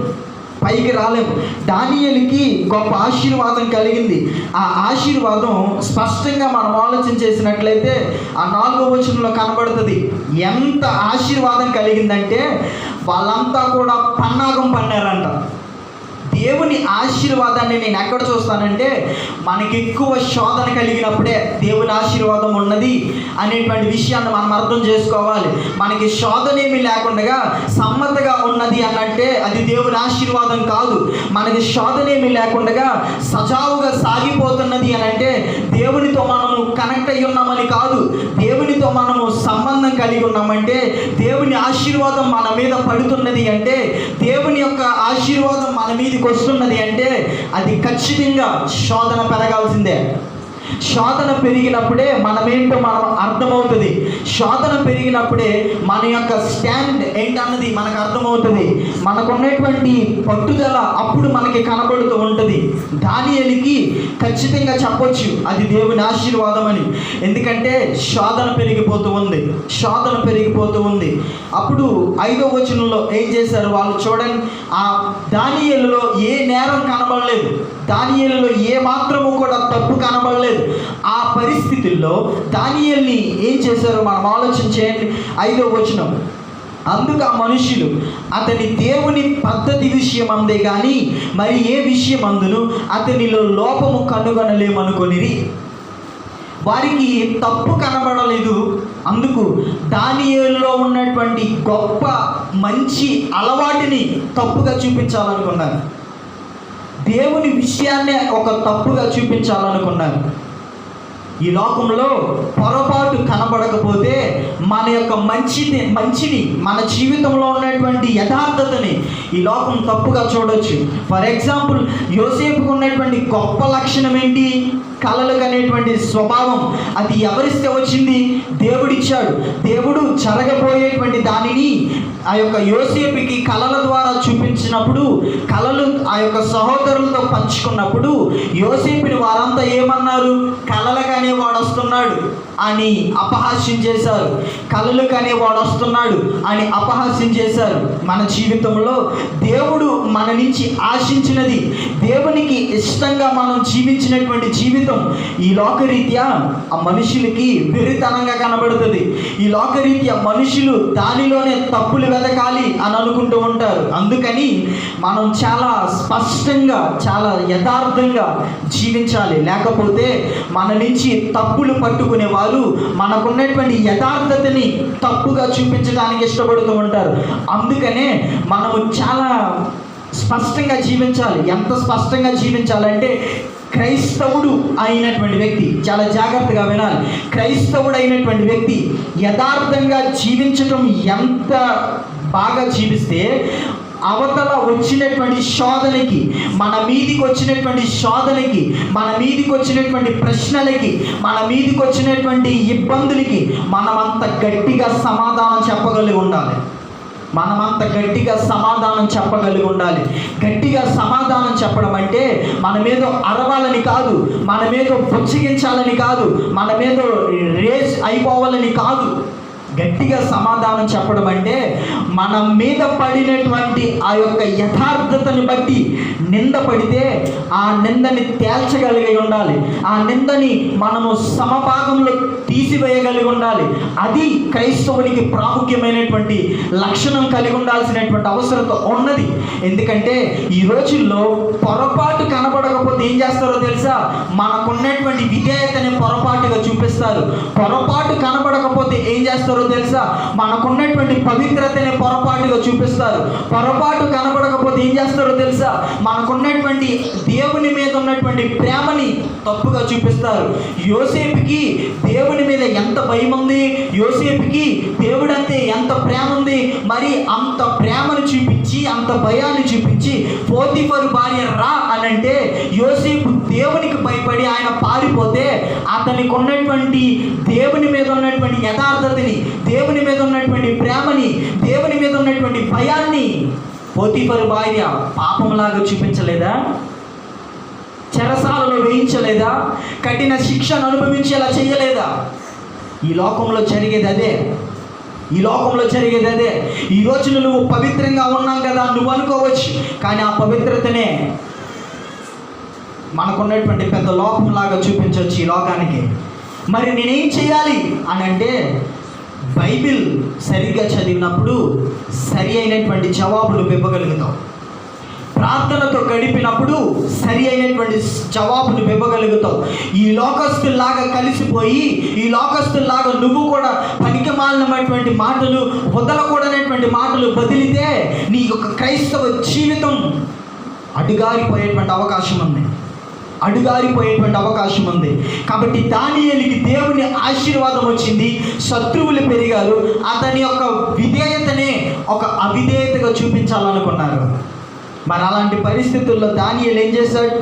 S3: దానియేలుకి గొప్ప ఆశీర్వాదం కలిగింది. ఆ ఆశీర్వాదం స్పష్టంగా మనం ఆలోచన చేసినట్లయితే ఆ 4వ వచనంలో కనబడుతుంది. ఎంత ఆశీర్వాదం కలిగిందంటే వాళ్ళంతా కూడా పన్నాగం పన్నారంట. దేవుని ఆశీర్వాదాన్ని నేను ఎక్కడ చూస్తానంటే, మనకి ఎక్కువ శోధన కలిగినప్పుడే దేవుని ఆశీర్వాదం ఉన్నది అనేటువంటి విషయాన్ని మనం అర్థం చేసుకోవాలి. మనకి శోధన ఏమీ లేకుండా సమ్మతగా ఉన్నది అనంటే అది దేవుని ఆశీర్వాదం కాదు. మనకి శోధన ఏమీ లేకుండా సజావుగా సాగిపోతున్నది అనంటే దేవునితో మనము కనెక్ట్ అయ్యి ఉన్నామని కాదు. దేవునితో మనము సంబంధం కలిగి ఉన్నామంటే, దేవుని ఆశీర్వాదం మన మీద పడుతున్నది అంటే, దేవుని యొక్క ఆశీర్వాదం మన మీదకి వస్తున్నది అంటే అది ఖచ్చితంగా శోధన పెరగాల్సిందే. శోధన పెరిగినప్పుడే మనమేంటో మనం అర్థమవుతుంది. శోధన పెరిగినప్పుడే మన యొక్క స్టాండ్ ఏంటన్నది మనకు అర్థమవుతుంది. మనకున్నటువంటి పట్టుదల అప్పుడు మనకి కనబడుతూ ఉంటుంది. దానియేలుకి ఖచ్చితంగా చెప్పొచ్చు అది దేవుని ఆశీర్వాదం అని. ఎందుకంటే శోధన పెరిగిపోతూ ఉంది. అప్పుడు 5వ వచనంలో ఏం చేశారు వాళ్ళు చూడండి. ఆ దానియేలులో ఏ నేరం కనబడలేదు, దానియేలులో ఏ మాత్రము కూడా తప్పు కనబడలేదు. ఆ పరిస్థితుల్లో దానియేలుని ఏం చేశారో మనం ఆలోచన చేయండి. 5వ వచనం, అందుకు ఆ మనుషులు అతని దేవుని పద్ధతి విషయం అందే కానీ మరి ఏ విషయం అందును అతనిలో లోపము కనుగొనలేమనుకొనిరి. వారికి తప్పు కనబడలేదు. అందుకు దానియేలులో ఉన్నటువంటి గొప్ప మంచి అలవాటుని తప్పుగా చూపించాలనుకున్నారు. దేవుని విషయాన్నే ఒక తప్పుగా చూపించాలనుకున్నారు. ఈ లోకంలో పొరపాటు కనబడకపోతే మన యొక్క మంచిని మన జీవితంలో ఉన్నటువంటి యథార్థతని ఈ లోకం తప్పుగా చూడొచ్చు. ఫర్ ఎగ్జాంపుల్, యోసేపుకు ఉన్నటువంటి గొప్ప లక్షణం ఏంటి? కలలు కనేటువంటి స్వభావం. అది ఎవరిస్తే వచ్చింది? దేవుడిచ్చాడు. దేవుడు జరగబోయేటువంటి దానిని ఆ యొక్క యోసేపుకి కలల ద్వారా చూపించినప్పుడు, కలలు ఆ యొక్క సహోదరులతో పంచుకున్నప్పుడు యోసేపుని వారంతా ఏమన్నారు? కలలు కనేవాడు వస్తున్నాడు అని అపహాస్యం చేశారు. కలలు కనేవాడు వస్తున్నాడు అని అపహాస్యం చేశారు. మన జీవితంలో దేవుడు మన నుంచి ఆశించినది, దేవునికి ఇష్టంగా మనం జీవించినటువంటి జీవితం ఈ లోకరీత్యా ఆ మనుషులకి వెర్రితనంగా కనబడుతుంది. ఈ లోకరీత్యా మనుషులు దానిలోనే తప్పులు వెతకాలి అని అనుకుంటూ ఉంటారు. అందుకని మనం చాలా స్పష్టంగా, చాలా యథార్థంగా జీవించాలి. లేకపోతే మన నుంచి తప్పులు పట్టుకునే వాళ్ళు మనకున్నటువంటి యథార్థతని తప్పుగా చూపించడానికి ఇష్టపడుతూ ఉంటారు. అందుకనే మనము చాలా స్పష్టంగా జీవించాలి. ఎంత స్పష్టంగా జీవించాలంటే, క్రైస్తవుడు అయినటువంటి వ్యక్తి, చాలా జాగ్రత్తగా వినాలి, క్రైస్తవుడు అయినటువంటి వ్యక్తి యథార్థంగా జీవించడం ఎంత బాగా జీవిస్తే అవతల వచ్చినటువంటి శోధనకి, మన మీదికి వచ్చినటువంటి శోధనకి, మన మీదికి వచ్చినటువంటి ప్రశ్నలకి, మన మీదికి వచ్చినటువంటి ఇబ్బందులకి మనమంత గట్టిగా సమాధానం చెప్పగలిగి ఉండాలి. మనమంత గట్టిగా సమాధానం చెప్పగలిగి ఉండాలి. గట్టిగా సమాధానం చెప్పడం అంటే మన మీద అరవాలని కాదు, మన మీద బుచ్చగించాలని కాదు, మన మీద రేస్ అయిపోవాలని కాదు. గట్టిగా సమాధానం చెప్పడం అంటే మన మీద పడినటువంటి ఆ యొక్క యథార్థతని బట్టి నింద పడితే ఆ నిందని తేల్చగలిగి ఉండాలి. ఆ నిందని మనము సమభాగంలో తీసివేయగలిగి ఉండాలి. అది క్రైస్తవునికి ప్రాముఖ్యమైనటువంటి లక్షణం కలిగి ఉండాల్సినటువంటి అవసరత ఉన్నది. ఎందుకంటే ఈ రోజుల్లో పొరపాటు కనబడకపోతే ఏం చేస్తారో తెలుసా? మనకున్నటువంటి విధేయతని పొరపాటుగా చూపిస్తారు. పొరపాటు కనబడకపోతే ఏం చేస్తారో తెలుసా? మనకున్నటువంటి పవిత్రతని పొరపాటుగా చూపిస్తారు. పొరపాటు కనబడకపోతే ఏం చేస్తారో తెలుసా? మనకున్నటువంటి దేవుని మీద ఉన్నటువంటి ప్రేమని తప్పుగా చూపిస్తారు. యోసేపుకి దేవుని మీద ఎంత భయం ఉంది, యోసేపుకి దేవుడు అంటే ఎంత ప్రేమ ఉంది. మరి అంత ప్రేమను చూపించి, అంత భయాన్ని చూపించి పోతీఫరు భార్య రా అని అంటే యోసేపు దేవునికి భయపడి ఆయన పారిపోతే అతనికి ఉన్నటువంటి దేవుని మీద ఉన్నటువంటి యథార్థతని, దేవుని మీద ఉన్నటువంటి ప్రేమని, దేవుని మీద ఉన్నటువంటి భయాన్ని పోతీఫరు భార్య పాపంలాగా చూపించలేదా? చెరసాలలో వేయించలేదా? కఠిన శిక్షను అనుభవించేలా చేయలేదా? ఈ లోకంలో జరిగేది అదే. ఈ లోకంలో జరిగేది అదే. ఈ రోజున నువ్వు పవిత్రంగా ఉన్నాం కదా నువ్వు అనుకోవచ్చు, కానీ ఆ పవిత్రతనే మనకున్నటువంటి పెద్ద లోపంలాగా చూపించవచ్చు ఈ లోకానికి. మరి నేనేం చేయాలి అని అంటే బైబిల్ సరిగ్గా చదివినప్పుడు సరి అయినటువంటి జవాబులు ఇవ్వగలుగుతావు. ప్రార్థనతో గడిపినప్పుడు సరి అయినటువంటి జవాబును ఇవ్వగలుగుతావు. ఈ లోకస్తుల్లాగా కలిసిపోయి, ఈ లోకస్తుల్లాగా నువ్వు కూడా పనికిమాలినటువంటి మాటలు, వదలకూడనటువంటి మాటలు బదిలితే నీ యొక్క క్రైస్తవ జీవితం అడుగారిపోయేటువంటి అవకాశం ఉంది. కాబట్టి దానియేలుకి దేవుని ఆశీర్వాదం వచ్చింది, శత్రువులు పెరిగారు. అతని యొక్క విధేయతనే ఒక అవిధేయతగా చూపించాలనుకున్నారు. మరి అలాంటి పరిస్థితుల్లో దానియేలు ఏం చేశాడు?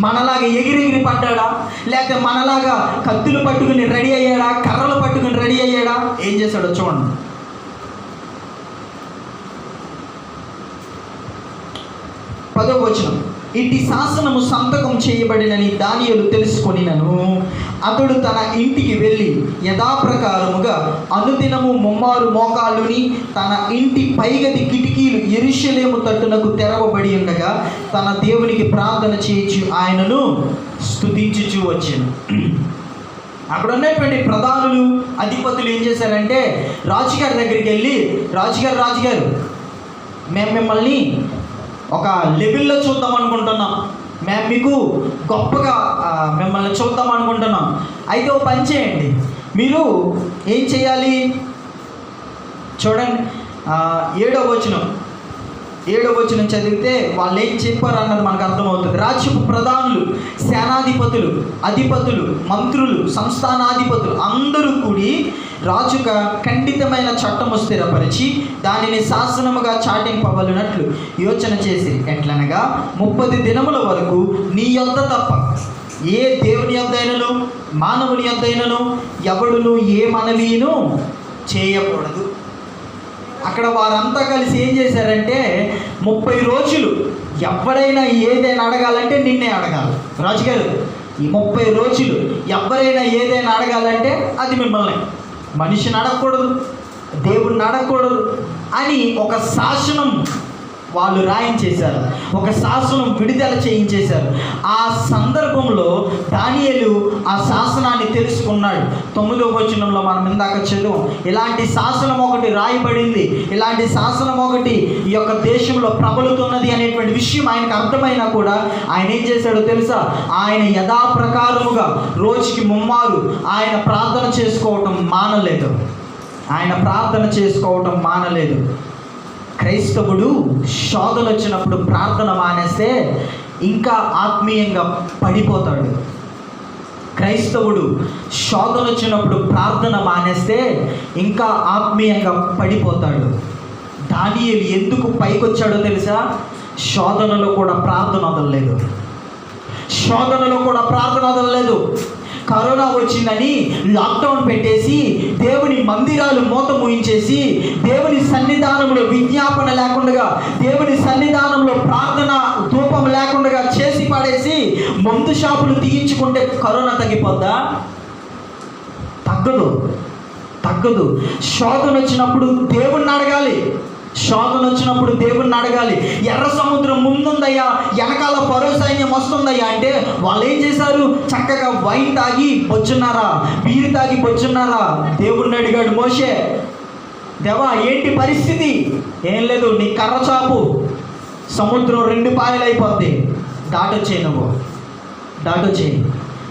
S3: మనలాగా ఎగిరెగిరి పడ్డాడా? లేకపోతే మనలాగా కత్తులు పట్టుకుని రెడీ అయ్యాడా? కర్రలు పట్టుకుని రెడీ అయ్యాడా? ఏం చేశాడో చూడండి. 10వ వచనం, ఇట్టి శాసనము సంతకం చేయబడినని దానియేలు తెలుసుకొనినను అతడు తన ఇంటికి వెళ్ళి యథాప్రకారముగా అనుదినము ముమ్మారు మోకాళ్ళుని తన ఇంటి పైగది కిటికీలు యెరూషలేము తట్టునకు తెరవబడి ఉండగా తన దేవునికి ప్రార్థన చేయించు ఆయనను స్తుతించుచూ వచ్చాను. అక్కడ ఉన్నటువంటి ప్రధానులు, అధిపతులు ఏం చేశారంటే రాజుగారి దగ్గరికి వెళ్ళి, రాజుగారు మేము మిమ్మల్ని ఒక లెవెల్లో చూద్దాం అనుకుంటున్నాం, మేము మీకు గొప్పగా మిమ్మల్ని చూద్దాం అనుకుంటున్నాం. అయితే ఓ పని చేయండి, మీరు ఏం చేయాలి చూడండి. 7వ వచనం చదివితే వాళ్ళు ఏం చెప్పారు అన్నది మనకు అర్థమవుతుంది. రాజ్యపు ప్రధానులు, సేనాధిపతులు, అధిపతులు, మంత్రులు, సంస్థానాధిపతులు అందరూ కూడి రాజుగా ఖండితమైన చట్టము స్థిరపరిచి దానిని శాసనముగా చాటింపవలనట్లు యోచన చేసి, ఎట్లనగా 30 దినముల వరకు నీ యొద్ద తప్ప ఏ దేవుని యొద్దైనను మానవుని యొద్దైనను ఎవడును ఏ మనవిను చేయకూడదు. అక్కడ వారంతా కలిసి ఏం చేశారంటే 30 రోజులు ఎవరైనా ఏదైనా అడగాలంటే నిన్నే అడగాలి. రాజుగారు ఈ 30 రోజులు ఎవరైనా ఏదైనా అడగాలంటే అది మిమ్మల్ని, మనిషిని అడగకూడదు, దేవుడిని అడగకూడదు అని ఒక శాసనం వాళ్ళు రాయించేశారు, ఒక శాసనం విడుదల చేయించేశారు. ఆ సందర్భంలో దానియేలు ఆ శాసనాన్ని తెలుసుకున్నాడు. 9వ వచనంలో మనం ఇందాక చదువు, ఇలాంటి శాసనం ఒకటి రాయబడింది, ఇలాంటి శాసనం ఒకటి ఈ యొక్క దేశంలో ప్రబలుతున్నది అనేటువంటి విషయం ఆయనకు అర్థమైనా కూడా ఆయన ఏం చేశాడో తెలుసా? ఆయన యథాప్రకారముగా రోజుకి ముమ్మారు ఆయన ప్రార్థన చేసుకోవటం మానలేదు. క్రైస్తవుడు శోధన వచ్చినప్పుడు ప్రార్థన మానేస్తే ఇంకా ఆత్మీయంగా పడిపోతాడు. క్రైస్తవుడు శోధన వచ్చినప్పుడు ప్రార్థన మానేస్తే ఇంకా ఆత్మీయంగా పడిపోతాడు. దానియేలు ఎందుకు పైకి వచ్చాడో తెలుసా? శోధనలో కూడా ప్రార్థన వదలలేదు. శోధనలో కూడా ప్రార్థన వదలలేదు. కరోనా వచ్చిందని లాక్డౌన్ పెట్టేసి, దేవుని మందిరాలు మూత ముయించేసి, దేవుని సన్నిధానంలో విజ్ఞాపన లేకుండా, దేవుని సన్నిధానంలో ప్రార్థన ధూపం లేకుండా చేసి పడేసి మందు షాపులు తీయించుకుంటే కరోనా తగ్గిపోద్దా? తగ్గదు. శోధన వచ్చినప్పుడు దేవుణ్ణి అడగాలి. ఎర్ర సముద్రం ముందుందయ్యా, వెనకాల పరో సైన్యం వస్తుందయ్యా అంటే వాళ్ళు ఏం చేశారు? చక్కగా వైన్ తాగి బొచ్చున్నారా, బీరు తాగి బొచ్చున్నారా? దేవుణ్ణి అడిగాడు మోషే, దేవా ఏంటి పరిస్థితి? ఏం లేదు, నీ కర్ర చాపు, సముద్రం 2 పాయలు అయిపోద్ది, దాటొచ్చేయి,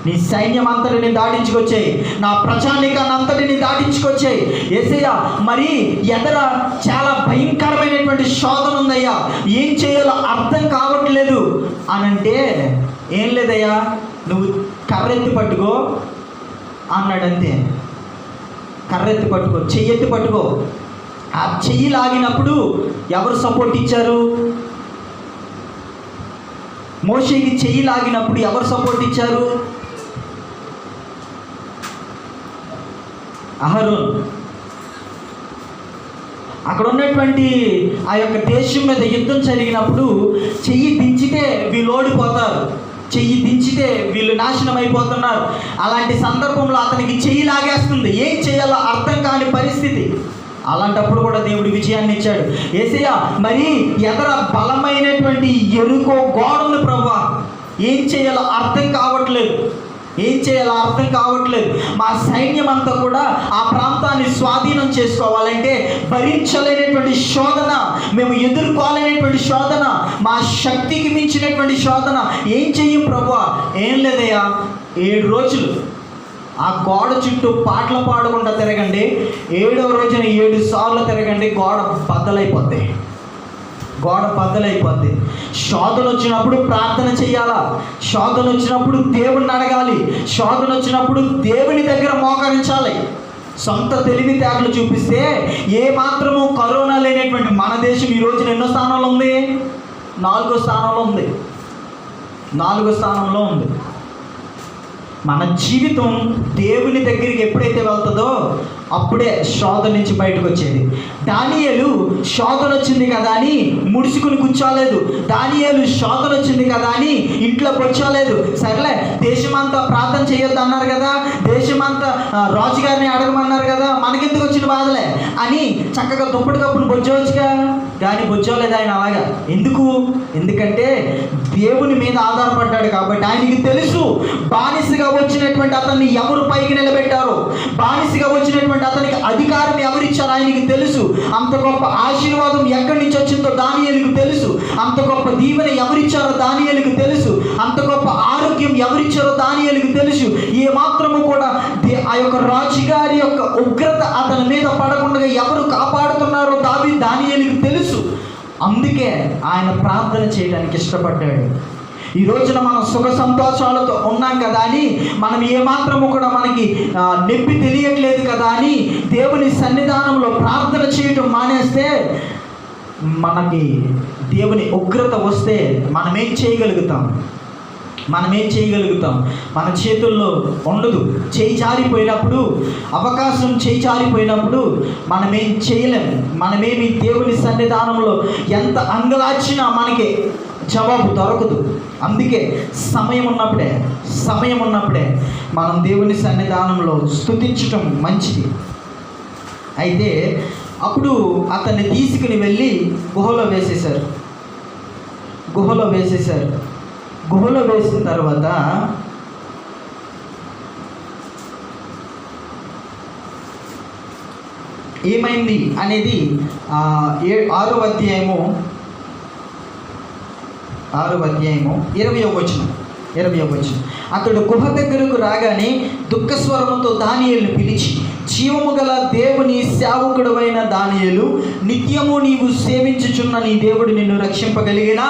S3: నీ సైన్యం అంతటిని దాటించుకొచ్చాయి, నా ప్రజానికాన్ని అంతటిని దాటించుకొచ్చాయి. యేసయ్యా మరి ఎదర చాలా భయంకరమైనటువంటి శోధన ఉందయ్యా, ఏం చేయాలో అర్థం కావట్లేదు అనంటే, ఏం లేదయ్యా నువ్వు కర్రెత్తి పట్టుకో అన్నాడంతే. కర్రెత్తి పట్టుకో, చెయ్యెత్తి పట్టుకో. ఆ చెయ్యి లాగినప్పుడు ఎవరు సపోర్ట్ ఇచ్చారు? మోషేకి చెయ్యి లాగినప్పుడు ఎవరు సపోర్ట్ ఇచ్చారు? అహరోన్. అక్కడ ఉన్నటువంటి ఆ యొక్క దేశం మీద యుద్ధం జరిగినప్పుడు చెయ్యి దించితే వీళ్ళు ఓడిపోతారు, చెయ్యి దించితే వీళ్ళు నాశనం అయిపోతున్నారు. అలాంటి సందర్భంలో అతనికి చెయ్యి లాగేస్తుంది, ఏం చేయాలో అర్థం కాని పరిస్థితి. అలాంటప్పుడు కూడా దేవుడు విజయాన్ని ఇచ్చాడు. యేసయ్యా మరి ఎదర బలమైనటువంటి ఎరుకో గోడ ఉంది ప్రభువా, ఏం చేయాలో అర్థం కావట్లేదు. మా సైన్యం అంతా కూడా ఆ ప్రాంతాన్ని స్వాధీనం చేసుకోవాలంటే భరించలేనటువంటి శోధన, మేము ఎదుర్కోలేనటువంటి శోధన, మా శక్తికి మించినటువంటి శోధన. ఏం చెయ్యం ప్రభువా? ఏం లేదయ్యా, 7 రోజులు ఆ గోడ చుట్టూ పాటలు పాడుకుంటూ తిరగండి, 7వ రోజున 7 సార్లు తిరగండి, గోడ బద్దలైపోద్ది. శోధన వచ్చినప్పుడు ప్రార్థన చేయాలా, శోధన వచ్చినప్పుడు దేవుణ్ణి అడగాలి, శోధన వచ్చినప్పుడు దేవుని దగ్గర మోకరించాలి. సొంత తెలివితేటలు చూపిస్తే ఏ మాత్రము కరోనా లేనటువంటి మన దేశం ఈ రోజున ఎన్నో స్థానంలో ఉంది? 4వ స్థానంలో ఉంది. మన జీవితం దేవుని దగ్గరికి ఎప్పుడైతే వెళ్తుందో అప్పుడే శోధన నుంచి బయటకు వచ్చేది. దానియేలు శోధన వచ్చింది కదా అని ముడుచుకుని కూర్చోలేదు. దానియేలు శోధన వచ్చింది కదా అని ఇంట్లో కూర్చోలేదు. సరేలే, దేశమంతా ప్రార్థన చేయొద్దు అన్నారు కదా, దేశమంతా రాజుగారిని అడగమన్నారు కదా, మనకెందుకు వచ్చిన బాధలే అని చక్కగా దుప్పటి కప్పులు బొజ్జవచ్చుగా. కానీ బొజ్జోలేదు ఆయన అలాగా. ఎందుకంటే దేవుని మీద ఆధారపడ్డాడు కాబట్టి. ఆయనకి తెలుసు బానిసగా వచ్చినటువంటి అతన్ని ఎవరు పైకి నిలబెట్టారో, బానిసగా వచ్చినటువంటి అతనికి అధికారం ఎవరిచ్చారో ఆయనకి తెలుసు. అంత గొప్ప ఆశీర్వాదం ఎక్కడి నుంచి వచ్చిందో దానియేలుకు తెలుసు. అంత గొప్ప దీవెన ఎవరిచ్చారో దానియేలుకు తెలుసు. అంత గొప్ప ఆరోగ్యం ఎవరిచ్చారో దానియేలుకు తెలుసు. ఏ మాత్రము కూడా ఆ యొక్క రాజుగారి యొక్క ఉగ్రత అతని మీద పడకుండా ఎవరు కాపాడుతున్నారో దానియేలుకు తెలుసు. అందుకే ఆయన ప్రార్థన చేయడానికి ఇష్టపడ్డాడు. ఈ రోజున మనం సుఖ సంతోషాలతో ఉన్నాం కదా అని, మనం ఏమాత్రము కూడా మనకి నొప్పి తెలియట్లేదు కదా అని దేవుని సన్నిధానంలో ప్రార్థన చేయటం మానేస్తే, మనకి దేవుని ఉగ్రత వస్తే మనం ఏం చేయగలుగుతాం? మన చేతుల్లో ఉండదు. చేయి జారిపోయినప్పుడు, అవకాశం చేయి జారిపోయినప్పుడు మనమేం చేయలేము. మనమేమి దేవుని సన్నిధానంలో ఎంత అంగలార్చినా మనకి జవాబు దొరకదు. అందుకే సమయం ఉన్నప్పుడే మనం దేవుని సన్నిధానంలో స్తుతించటం మంచిది. అయితే అప్పుడు అతన్ని తీసుకుని వెళ్ళి గుహలో వేసేశారు. గుహలో వేసిన తర్వాత ఏమైంది అనేది 6వ అధ్యాయము 20వ వచనం. 20వ వచనం. అతడు గుహ దగ్గరకు రాగానే దుఃఖస్వరముతో దానియేలును పిలిచి, జీవము గల దేవుని సేవకుడవైన దానియేలు, నిత్యము నీవు సేవించుచున్న నీ దేవుడు నిన్ను రక్షింపగలిగినా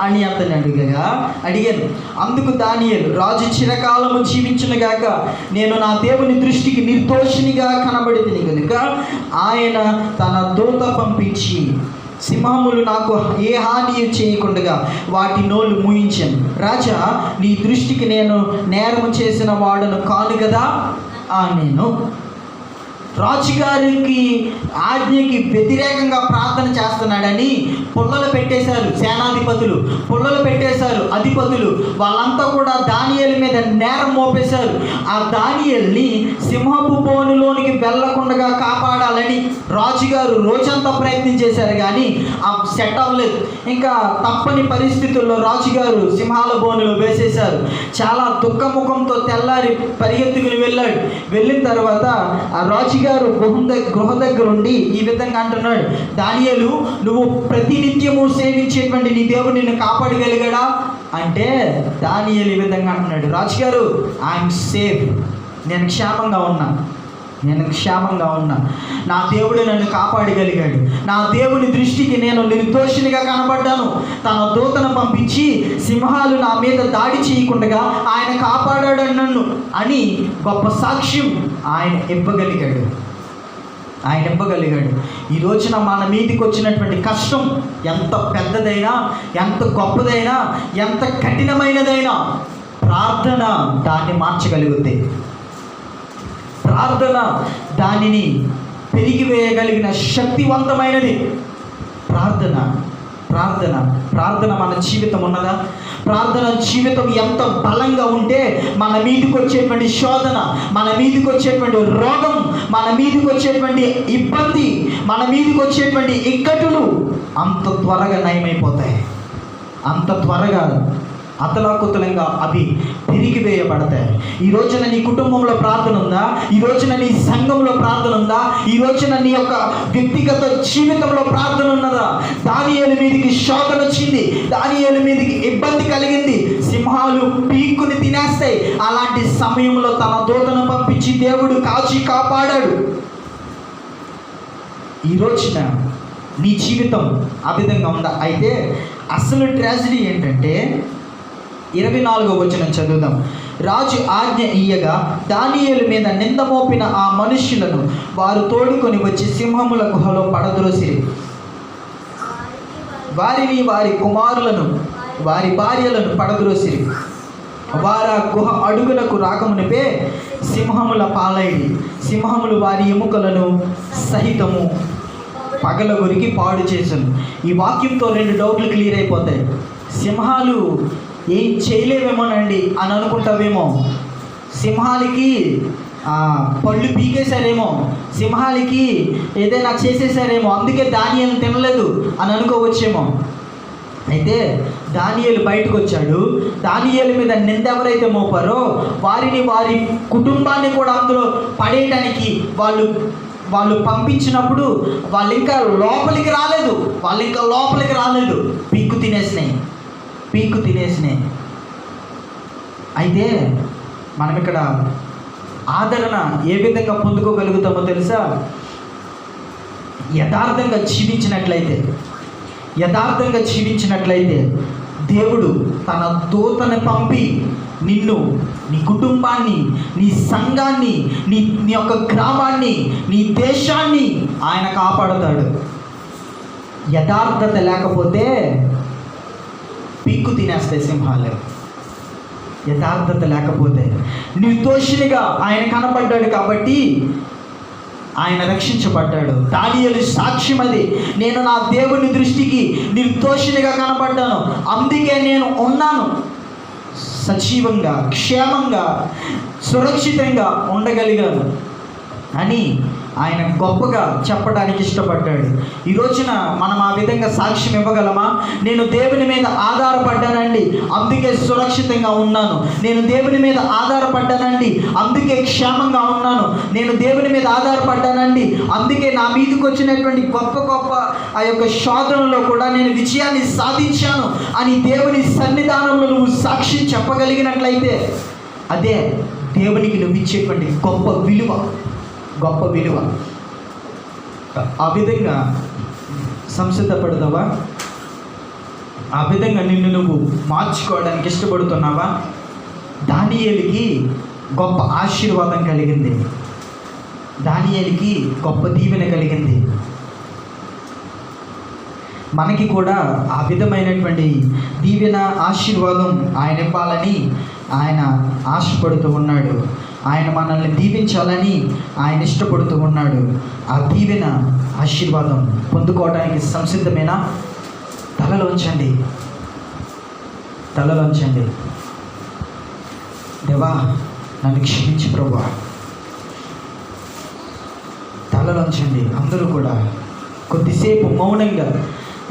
S3: అని అతను అడిగాను. అందుకు దానియేలు, రాజు చిరకాలము జీవించునుగాక, నేను నా దేవుని దృష్టికి నిర్దోషినిగా కనబడితిని కనుక ఆయన తన దూత పంపించి సింహములు నాకు ఏ హాని చేయకుండా వాటి నోళ్ళు మూయించాను. రాజా, నీ దృష్టికి నేను నేరము చేసిన వాడును కాను కదా నేను. రాజుగారికి ఆజ్ఞకి వ్యతిరేకంగా ప్రార్థన చేస్తున్నాడని పుల్లలు పెట్టేశారు సేనాధిపతులు, పుల్లలు పెట్టేశారు అధిపతులు. వాళ్ళంతా కూడా దానియేలు మీద నేరం మోపేశారు. ఆ దానియేలుని సింహపు బోనులోనికి వెళ్లకుండా కాపాడాలని రాజుగారు రోజంతా ప్రయత్నం చేశారు, కానీ ఆ సెట్ అవ్వలేదు. ఇంకా తప్పని పరిస్థితుల్లో రాజుగారు సింహాల బోనులో వేసేశారు. చాలా దుఃఖముఖంతో తెల్లారి పరిగెత్తుకుని వెళ్ళాడు. వెళ్ళిన తర్వాత ఆ రాజుగారు గృహ దగ్గర ఉండి ఈ విధంగా అంటున్నాడు, దానియేలు, నువ్వు ప్రతినిత్యము సేవించేటువంటి నీ దేవుడు నిన్ను కాపాడగలిగాడా అంటే దానియేలు ఈ విధంగా అంటున్నాడు, రాజుగారు, ఐఎమ్ సేఫ్, నేను క్షేమంగా ఉన్నా, నా దేవుడు నన్ను కాపాడగలిగాడు, నా దేవుని దృష్టికి నేను నిర్దోషినిగా కనబడ్డాను, తన దూతను పంపించి సింహాలు నా మీద దాడి చేయకుండా ఆయన కాపాడాడు నన్ను అని గొప్ప సాక్ష్యం ఆయన ఇవ్వగలిగాడు. ఈ రోజున మన మీదికి వచ్చినటువంటి కష్టం ఎంత పెద్దదైనా, ఎంత గొప్పదైనా, ఎంత కఠినమైనదైనా ప్రార్థన దాన్ని మార్చగలుగుతుంది. ప్రార్థన దానిని పెరిగివేయగలిగిన శక్తివంతమైనది. ప్రార్థన మన జీవితం ఉన్నదా? ప్రార్థన జీవితం ఎంత బలంగా ఉంటే మన మీదకి వచ్చేటువంటి శోధన, మన మీదకి వచ్చేటువంటి రోగం, మన మీదకి వచ్చేటువంటి ఇబ్బంది, మన మీదకి వచ్చేటువంటి ఇక్కటులు అంత త్వరగా నయమైపోతాయి, అంత త్వరగా అతలాకుతలంగా అవి తిరిగివేయబడతాయి. ఈ రోజున నీ కుటుంబంలో ప్రార్థన ఉందా? ఈ రోజున నీ సంఘంలో ప్రార్థన ఉందా? ఈ రోజున నీ యొక్క వ్యక్తిగత జీవితంలో ప్రార్థన ఉన్నదా? దానియేలు మీదకి శోధన వచ్చింది, దానియేలు మీదకి ఇబ్బంది కలిగింది, సింహాలు పీక్కుని తినేస్తాయి. అలాంటి సమయంలో తన దూతను పంపించి దేవుడు కాపాడాడు. ఈ రోజున నీ జీవితం ఆ విధంగా ఉందా? అయితే అసలు ట్రాజడీ ఏంటంటే 24వ వచనం చదువుదాం. రాజు ఆజ్ఞ ఇయ్యగా దానియేలు మీద నింద మోపిన ఆ మనుష్యులను వారు తోడుకొని వచ్చి సింహముల గుహలో పడద్రోసిరి. వారిని, వారి కుమారులను, వారి భార్యలను పడద్రోసిరి. వారు ఆ గుహ అడుగులకు రాకమునిపే సింహముల పాలైడి. సింహములు వారి ఎముకలను సహితము పగలగొరికి పాడు చేశాను. ఈ వాక్యంతో 2 డౌట్లు క్లియర్ అయిపోతాయి. సింహాలు ఏం చేయలేవేమోనండి అని అనుకుంటావేమో, సింహాలకి పళ్ళు పీకేశారేమో, సింహాలకి ఏదైనా చేసేసారేమో, అందుకే దానియేలు తినలేదు అని అనుకోవచ్చేమో. అయితే దానియేలు బయటకు వచ్చాడు. దానియేలు మీద నింద ఎవరైతే మోపారో వారిని, వారి కుటుంబాన్ని కూడా అందులో పడేయడానికి వాళ్ళు పంపించినప్పుడు వాళ్ళు ఇంకా లోపలికి రాలేదు, పీక్కు తినేసినాయి. అయితే మనం ఇక్కడ ఆదరణ ఏ విధంగా పొందుకోగలుగుతామో తెలుసా? యథార్థంగా జీవించినట్లయితే దేవుడు తన దూతను పంపి నిన్ను, నీ కుటుంబాన్ని, నీ సంఘాన్ని, నీ యొక్క గ్రామాన్ని, నీ దేశాన్ని ఆయన కాపాడుతాడు. యథార్థత లేకపోతే పీక్కు తినేస్తాయి సింహాలు. యథార్థత లేకపోతే నిర్దోషినిగా ఆయన కనపడ్డాడు కాబట్టి ఆయన రక్షించబడ్డాడు. దానియేలు సాక్ష్యం అది. నేను నా దేవుని దృష్టికి నిర్దోషినిగా కనపడ్డాను, అందుకే నేను ఉన్నాను, సజీవంగా, క్షేమంగా, సురక్షితంగా ఉండగలిగాను అని ఆయన గొప్పగా చెప్పడానికి ఇష్టపడ్డాడు. ఈ రోజున మనం ఆ విధంగా సాక్ష్యం ఇవ్వగలమా? నేను దేవుని మీద ఆధారపడ్డానండి, అందుకే సురక్షితంగా ఉన్నాను. నేను దేవుని మీద ఆధారపడ్డానండి, అందుకే క్షేమంగా ఉన్నాను. నేను దేవుని మీద ఆధారపడ్డానండి, అందుకే నా మీదకి వచ్చినటువంటి గొప్ప గొప్ప ఆ యొక్క శోధనలో కూడా నేను విజయాన్ని సాధించాను అని దేవుని సన్నిధానంలో నువ్వు సాక్ష్యం చెప్పగలిగినట్లయితే అదే దేవునికి నువ్వు ఇచ్చేటువంటి గొప్ప విలువ. ఆ విధంగా సంసిద్ధపడతావా? ఆ విధంగా నిన్ను నువ్వు మార్చుకోవడానికి ఇష్టపడుతున్నావా? దానియేలుకి గొప్ప ఆశీర్వాదం కలిగింది, దానియేలుకి గొప్ప దీవెన కలిగింది. మనకి కూడా ఆ విధమైనటువంటి దీవెన ఆశీర్వాదం ఆయన ఇవ్వాలని ఆయన ఆశపడుతూ ఉన్నాడు. ఆయన మనల్ని దీవించాలని ఆయన ఇష్టపడుతూ ఉన్నాడు. ఆ దీవెన ఆశీర్వాదం పొందుకోవడానికి సంసిద్ధమేనా? తలలోంచండి. దేవా నన్ను క్షమించి ప్రభువా. తలలోంచండి. అందరూ కూడా కొద్దిసేపు మౌనంగా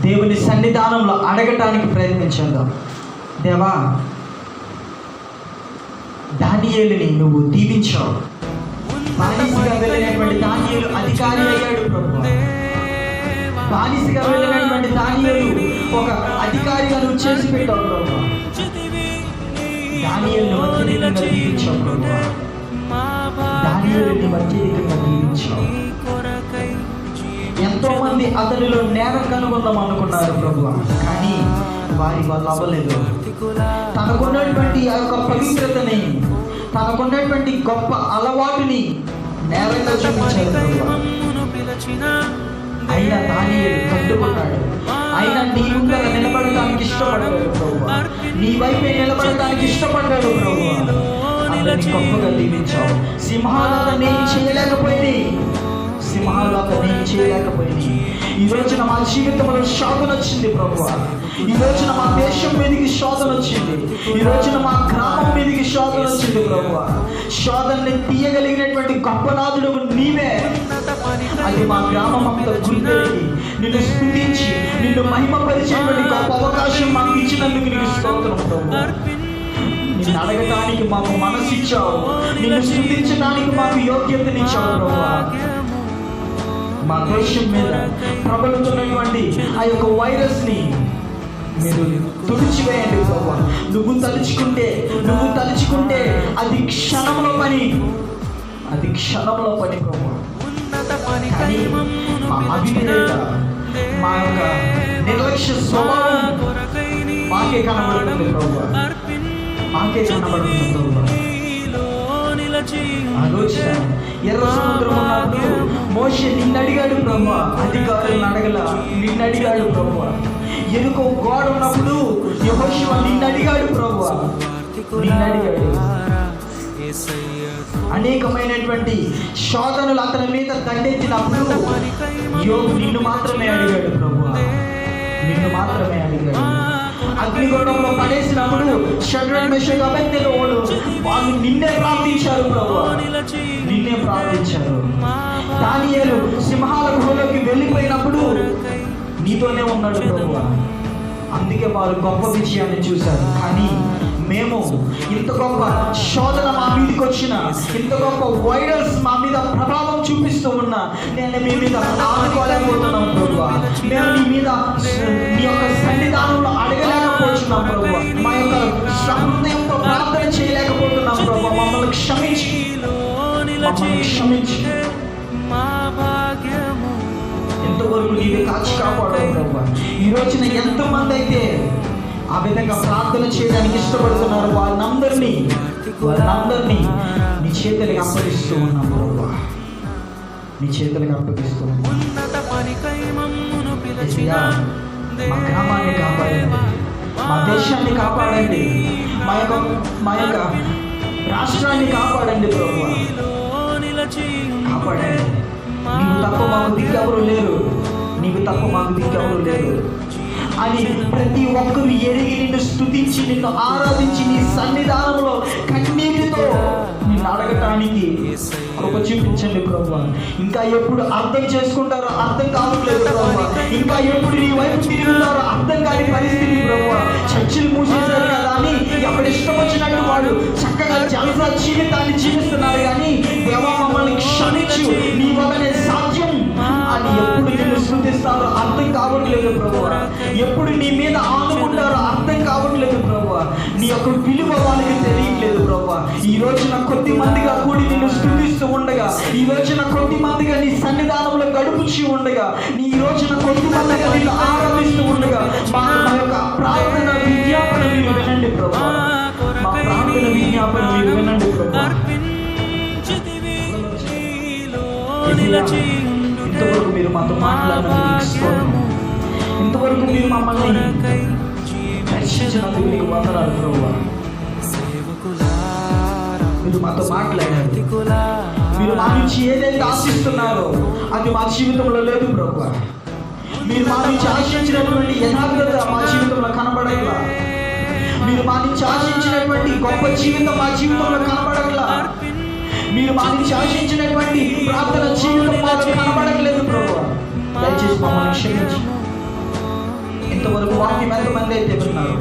S3: దేవుని సన్నిధానంలో అడగటానికి ప్రయత్నించేద్దాం. దేవా, దానియేలుని నువ్వు దీవించావు. బానిసగా వెళ్ళినటువంటి దానియేలు అధికారి అయ్యాడు ప్రభువా. బానిసగా వెళ్ళినటువంటి దానియేలు ఒక అధికారిగా నువ్వు చేసి పెట్టావు ప్రభువా. దానియేలుని అత్యధికంగా దీవించావు ప్రభువా. దానియేలుని అత్యధికంగా దీవించావు. ఎంతో మంది అతనిలో నేరం కనుగొందాం అనుకున్నారు ప్రభువా, కానీ వారి వల్ల అవ్వలేదు. తనకున్నటువంటి ఆ యొక్క పవిత్రతని, తనకున్నటువంటి గొప్ప అలవాటుని నేరంగా చూపించారు ప్రభువా. అయినా దానియేలు కట్టుకున్నాడు. అయినా నీ ముందర నిలబడటానికి ఇష్టపడ్డాడు ప్రభువా. నీ వైపే నిలబడటానికి ఇష్టపడ్డాడు ప్రభువా. అందరినీ గొప్పగా దీవించావు. సింహాలు అతన్ని చేయలేకపోయింది. ఈ రోజున మా జీవితంలో శోధన వచ్చింది ప్రభువా. ఈ రోజున మా దేశం మీదకి శోధన వచ్చింది. ఈ రోజున మా గ్రామం మీదకి శోధన వచ్చింది ప్రభువా. శోధనని తీయగలిగినటువంటి గొప్పనాథుడు నీవే. అది మా గ్రామం అంతా గుర్తెరిగి నిన్ను స్తుతించి నిన్ను మహిమపరిచేటువంటి గొప్ప అవకాశం మాకు ఇచ్చినందుకు నీకు స్తోత్రం ప్రభువా. నిన్ను అడగటానికి మాకు మనసు ఇచ్చావు, నిన్ను స్తుతించడానికి మాకు యోగ్యతనిచ్చావు ప్రభువా. మా దేశం మీద ప్రబలుతున్నటువంటి ఆ యొక్క వైరస్ని మీరు తుడిచివేయండి ప్రభువా. నువ్వు తలుచుకుంటే అది క్షణంలో పని ప్రభువా. కానీ మా అవిధేయత, మా యొక్క నిర్లక్ష్య స్వభావం మాకే కనబడుతుంది ప్రభువా. ఆలోచన ఎర్ర సముద్రం ఉన్నప్పుడు మోషే నిన్ను అడిగాడు ప్రభువా, అధికారులను అడగల, నిన్ను అడిగాడు ప్రభువా. ఎనుకో గోడ ఉన్నప్పుడు యెహోషువ నిన్ను అడిగాడు ప్రభువా, నిన్ను అడిగాడు. అనేకమైనటువంటి శోధనలు అతని మీద దండెత్తినప్పుడు యోబు నిన్ను మాత్రమే అడిగాడు ప్రభువా, నిన్ను మాత్రమే అడిగాడు. అగ్నిగుండంలో పడేసినప్పుడు షడ్రక్ మెషక్ అబేద్నెగోలు వాళ్ళు నిన్నే ప్రార్థించారు ప్రభువా, నిన్నే ప్రార్థించారు. దానియేలు సింహాల గుహలోకి వెళ్ళిపోయినప్పుడు నీతోనే ఉన్నాడు ప్రభువా. అందుకే వారు గొప్ప విజయాన్ని చూశారు. కానీ మేము ఇంత గొప్ప శోధన మా మీదకి వచ్చిన, ఇంత గొప్ప వైరస్ మా మీద ప్రభావం చూపిస్తూ ఉన్నా నేను మీ మీద ఆడుకోలేకపోతున్నాం ప్రభువా. మేము నీ యొక్క సన్నిధానంలో అడగలేకపోతున్నాం ప్రభువా. మా యొక్క హృదయంతో ప్రార్థన చేయలేకపోతున్నాం ప్రభువా. మమ్మల్ని క్షమించి ఎంతవరకు నీవే కాచి కాపాడావు ప్రభువా. ఈ రోజున ఎంతమంది అయితే ఆ విధంగా ప్రార్థన చేయడానికి ఇష్టపడుతున్నారు, వాళ్ళందరినీ నీ చేతులకు అప్పగిస్తూ ఉన్నాం ప్రభువా. నీ చేతులకు అప్పగిస్తూ ఉన్నాం. మా గ్రామాన్ని కాపాడండి, మా దేశాన్ని కాపాడండి, మా యొక్క రాష్ట్రాన్ని కాపాడండి ప్రభువా. కాపాడండి. నీవు తప్ప మాకు దిక్కెవరు లేరు అని ప్రతి ఒక్కరు ఎరిగి నిన్ను స్తుతించి నిన్ను ఆరాధించి నీ సన్నిధానంలో కన్నీటితో నిన్ను నిన్ను అడగటానికి కృప చూపించండి ప్రభువా. ఇంకా ఎప్పుడు అర్థం చేసుకుంటారో అర్థం కావట్లేదు ప్రభువా. ఇంకా ఎప్పుడు నీ వైపు తిరుగుతారో అర్థం కాని పరిస్థితి ప్రభువా. చర్చిలు మూసేశారు కదా అని ఎప్పుడు ఇష్టం వచ్చినట్టు వాడు చక్కగా జలసా జీవితాన్ని జీవిస్తున్నారు కానీ దేవా మమ్మల్ని క్షమించు, నీ వల్లనే సాధ్యం అని ఎప్పుడు నిన్ను స్తుతిస్తారో అర్థం కావట్లేదు ప్రభువా. ఎప్పుడు నీ మీద ఆనుకుంటారో అర్థం కావట్లేదు ప్రభువా. నీ యొక్క విలువ వాళ్ళకి తెలియట్లేదు ప్రభువా. ఈ రోజున కొద్ది మందిగా కూడి నిన్ను స్తుతిస్తూ ఉండగా, ఈ రోజున కొద్ది మందిగా నీ సన్నిధానంలో గడుపుచి ఉండగా, ఈ రోజున కొద్ది మందిగా నిన్ను ఆరాధిస్తూ ఉండగా మా యొక్క ప్రార్థన విజ్ఞాపన మీరు వినండి ప్రభువా. మా ప్రార్థన విజ్ఞాపన మీరు వినండి ప్రభువా. ఇంతవరకు మీరు మాతో మాట్లాడినందుకు, ఇంతవరకు మీరు మమ్మల్ని దర్శించినందుకు మీకు వందనాలు ప్రభువా. మీరు మాతో మాట్లాడారు. మీరు మా నుంచి ఏదైతే ఆశిస్తున్నారో అది మా జీవితంలో లేదు ప్రభువా. మీరు మా నుంచి ఆశించినటువంటి యథార్థత మా జీవితంలో కనబడట్లా. మీరు మా నుంచి ఆశించినటువంటి గొప్ప జీవితం మా జీవితంలో కనబడట్లా. మీరు మా నుంచి ఆశించినటువంటి ప్రార్థన జీవితం మాకు కనబడట్లేదు ప్రభువా. దయచేసి మమ్మల్ని క్షమించు. ఇంతవరకు వాక్యం ఎంతమంది అయితే విన్నారు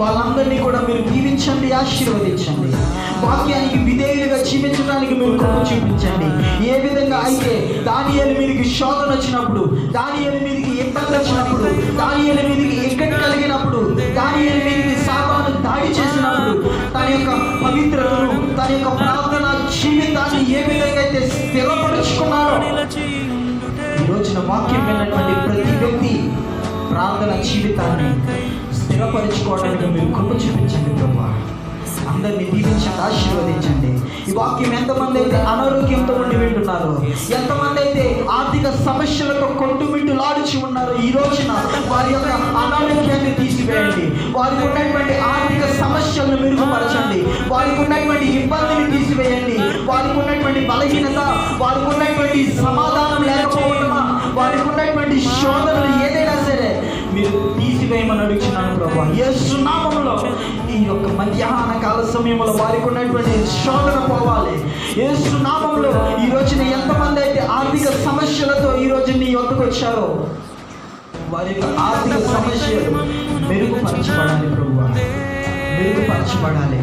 S3: వాళ్ళందరినీ కూడా మీరు దీవించండి, ఆశీర్వదించండి. వాక్యానికి విధేయులుగా జీవించడానికి మీరు కృప చూపించండి. ఏ విధంగా అయితే దానియేలు మీదకి శోధన వచ్చినప్పుడు, దానియేలు మీదకి ఇబ్బంది వచ్చినప్పుడు, దానియేలు మీదకి ఇక్కడి కలిగినప్పుడు, దానియేలు మీదకి సాతాను దాడి చేసినప్పుడు తన యొక్క పవిత్రతను, తన యొక్క ప్రార్థన జీవితాన్ని ఏ విధంగా అయితే స్థిరపరుచుకున్నారో ఈ రోజున వాక్యం విన్నటువంటి ప్రతి వ్యక్తి ప్రార్థన జీవితాన్ని స్థిరపరచుకోవడానికి మీరు కృప చూపించండి ప్రభువా. అందరినీ దీవించండి, ఆశీర్వదించండి. ఈ వాక్యం ఎంతమంది అయితే అనారోగ్యంతో ఉండి వింటున్నారో, ఎంతమంది అయితే ఆర్థిక సమస్యలతో కొట్టుమిట్టులాడుచి ఉన్నారో ఈ రోజున వారి యొక్క అనారోగ్యాన్ని తీసివేయండి. వారికి ఉన్నటువంటి ఆర్థిక సమస్యలను మెరుగుపరచండి. వారికి ఉన్నటువంటి ఇబ్బందిని తీసివేయండి. వారికి ఉన్నటువంటి బలహీనత, వారికి ఉన్నటువంటి సమాధానం లేకపోవడమా, వారికి ఉన్నటువంటి శోధనలు ఏదైనా సరే మీరు తీసివేయమని అడుగుతున్నాను ప్రభువా. యేసు నామములో ఈ యొక్క మధ్యాహ్న కాల సమయంలో వారికి ఉన్నటువంటి శోధన పోవాలి. యేసు నామములో ఈ రోజున ఎంతమంది అయితే ఆర్థిక సమస్యలతో ఈ రోజు నీ వద్దకు వచ్చారో వారి యొక్క ఆర్థిక సమస్యలు మెరుగుపరచబడాలి ప్రభువా, మెరుగుపరచబడాలి.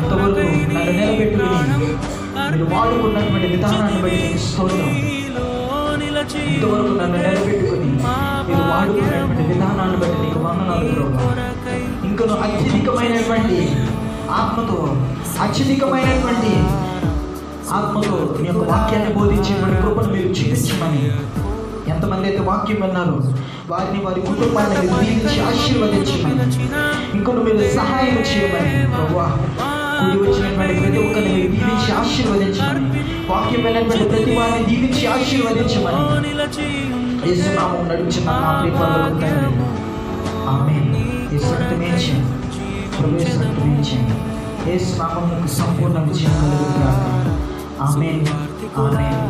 S3: ఇంతవరకు నన్ను నిలబెట్టుకుని మీరు వాడుకున్నటువంటి విధానాన్ని బట్టి నీకు స్తోత్రం. ఇంతవరకు నన్ను నిలబెట్టుకుని మీరు వాడుకున్నటువంటి విధానాన్ని బట్టి నీకు వందనాలు ప్రభువా. ఇంకను అత్యధికమైనటువంటి ఆత్మతో, అత్యధికమైనటువంటి ఆత్మతో నీ యొక్క వాక్యాన్ని బోధించేటువంటి కృపను మీరు చూపించమని, ఎంతమంది అయితే వాక్యం విన్నారో వారిని, వారి కుటుంబాన్ని మీరు దీవించి ఆశీర్వదించమని, ఇంకొన్ని మీరు సహాయం చేయమని ప్రభువా. కూడి వచ్చినటువంటి ప్రతి ఒక్కరిని మీరు దీవించి ఆశీర్వదించమని, వాక్యం విన్నటువంటి ప్రతి వారిని దీవించి ఆశీర్వదించమని యేసు నామములో నడుచున్న నా ప్రియ పరలోకపు తండ్రి, ఆమేన్. యేసు రక్తమే చేయండి, ప్రభువు రక్తమే చేయండి. యేసు నామమునకు సంపూర్ణ విజయం కలుగును గాక. ఆమేన్, ఆమేన్.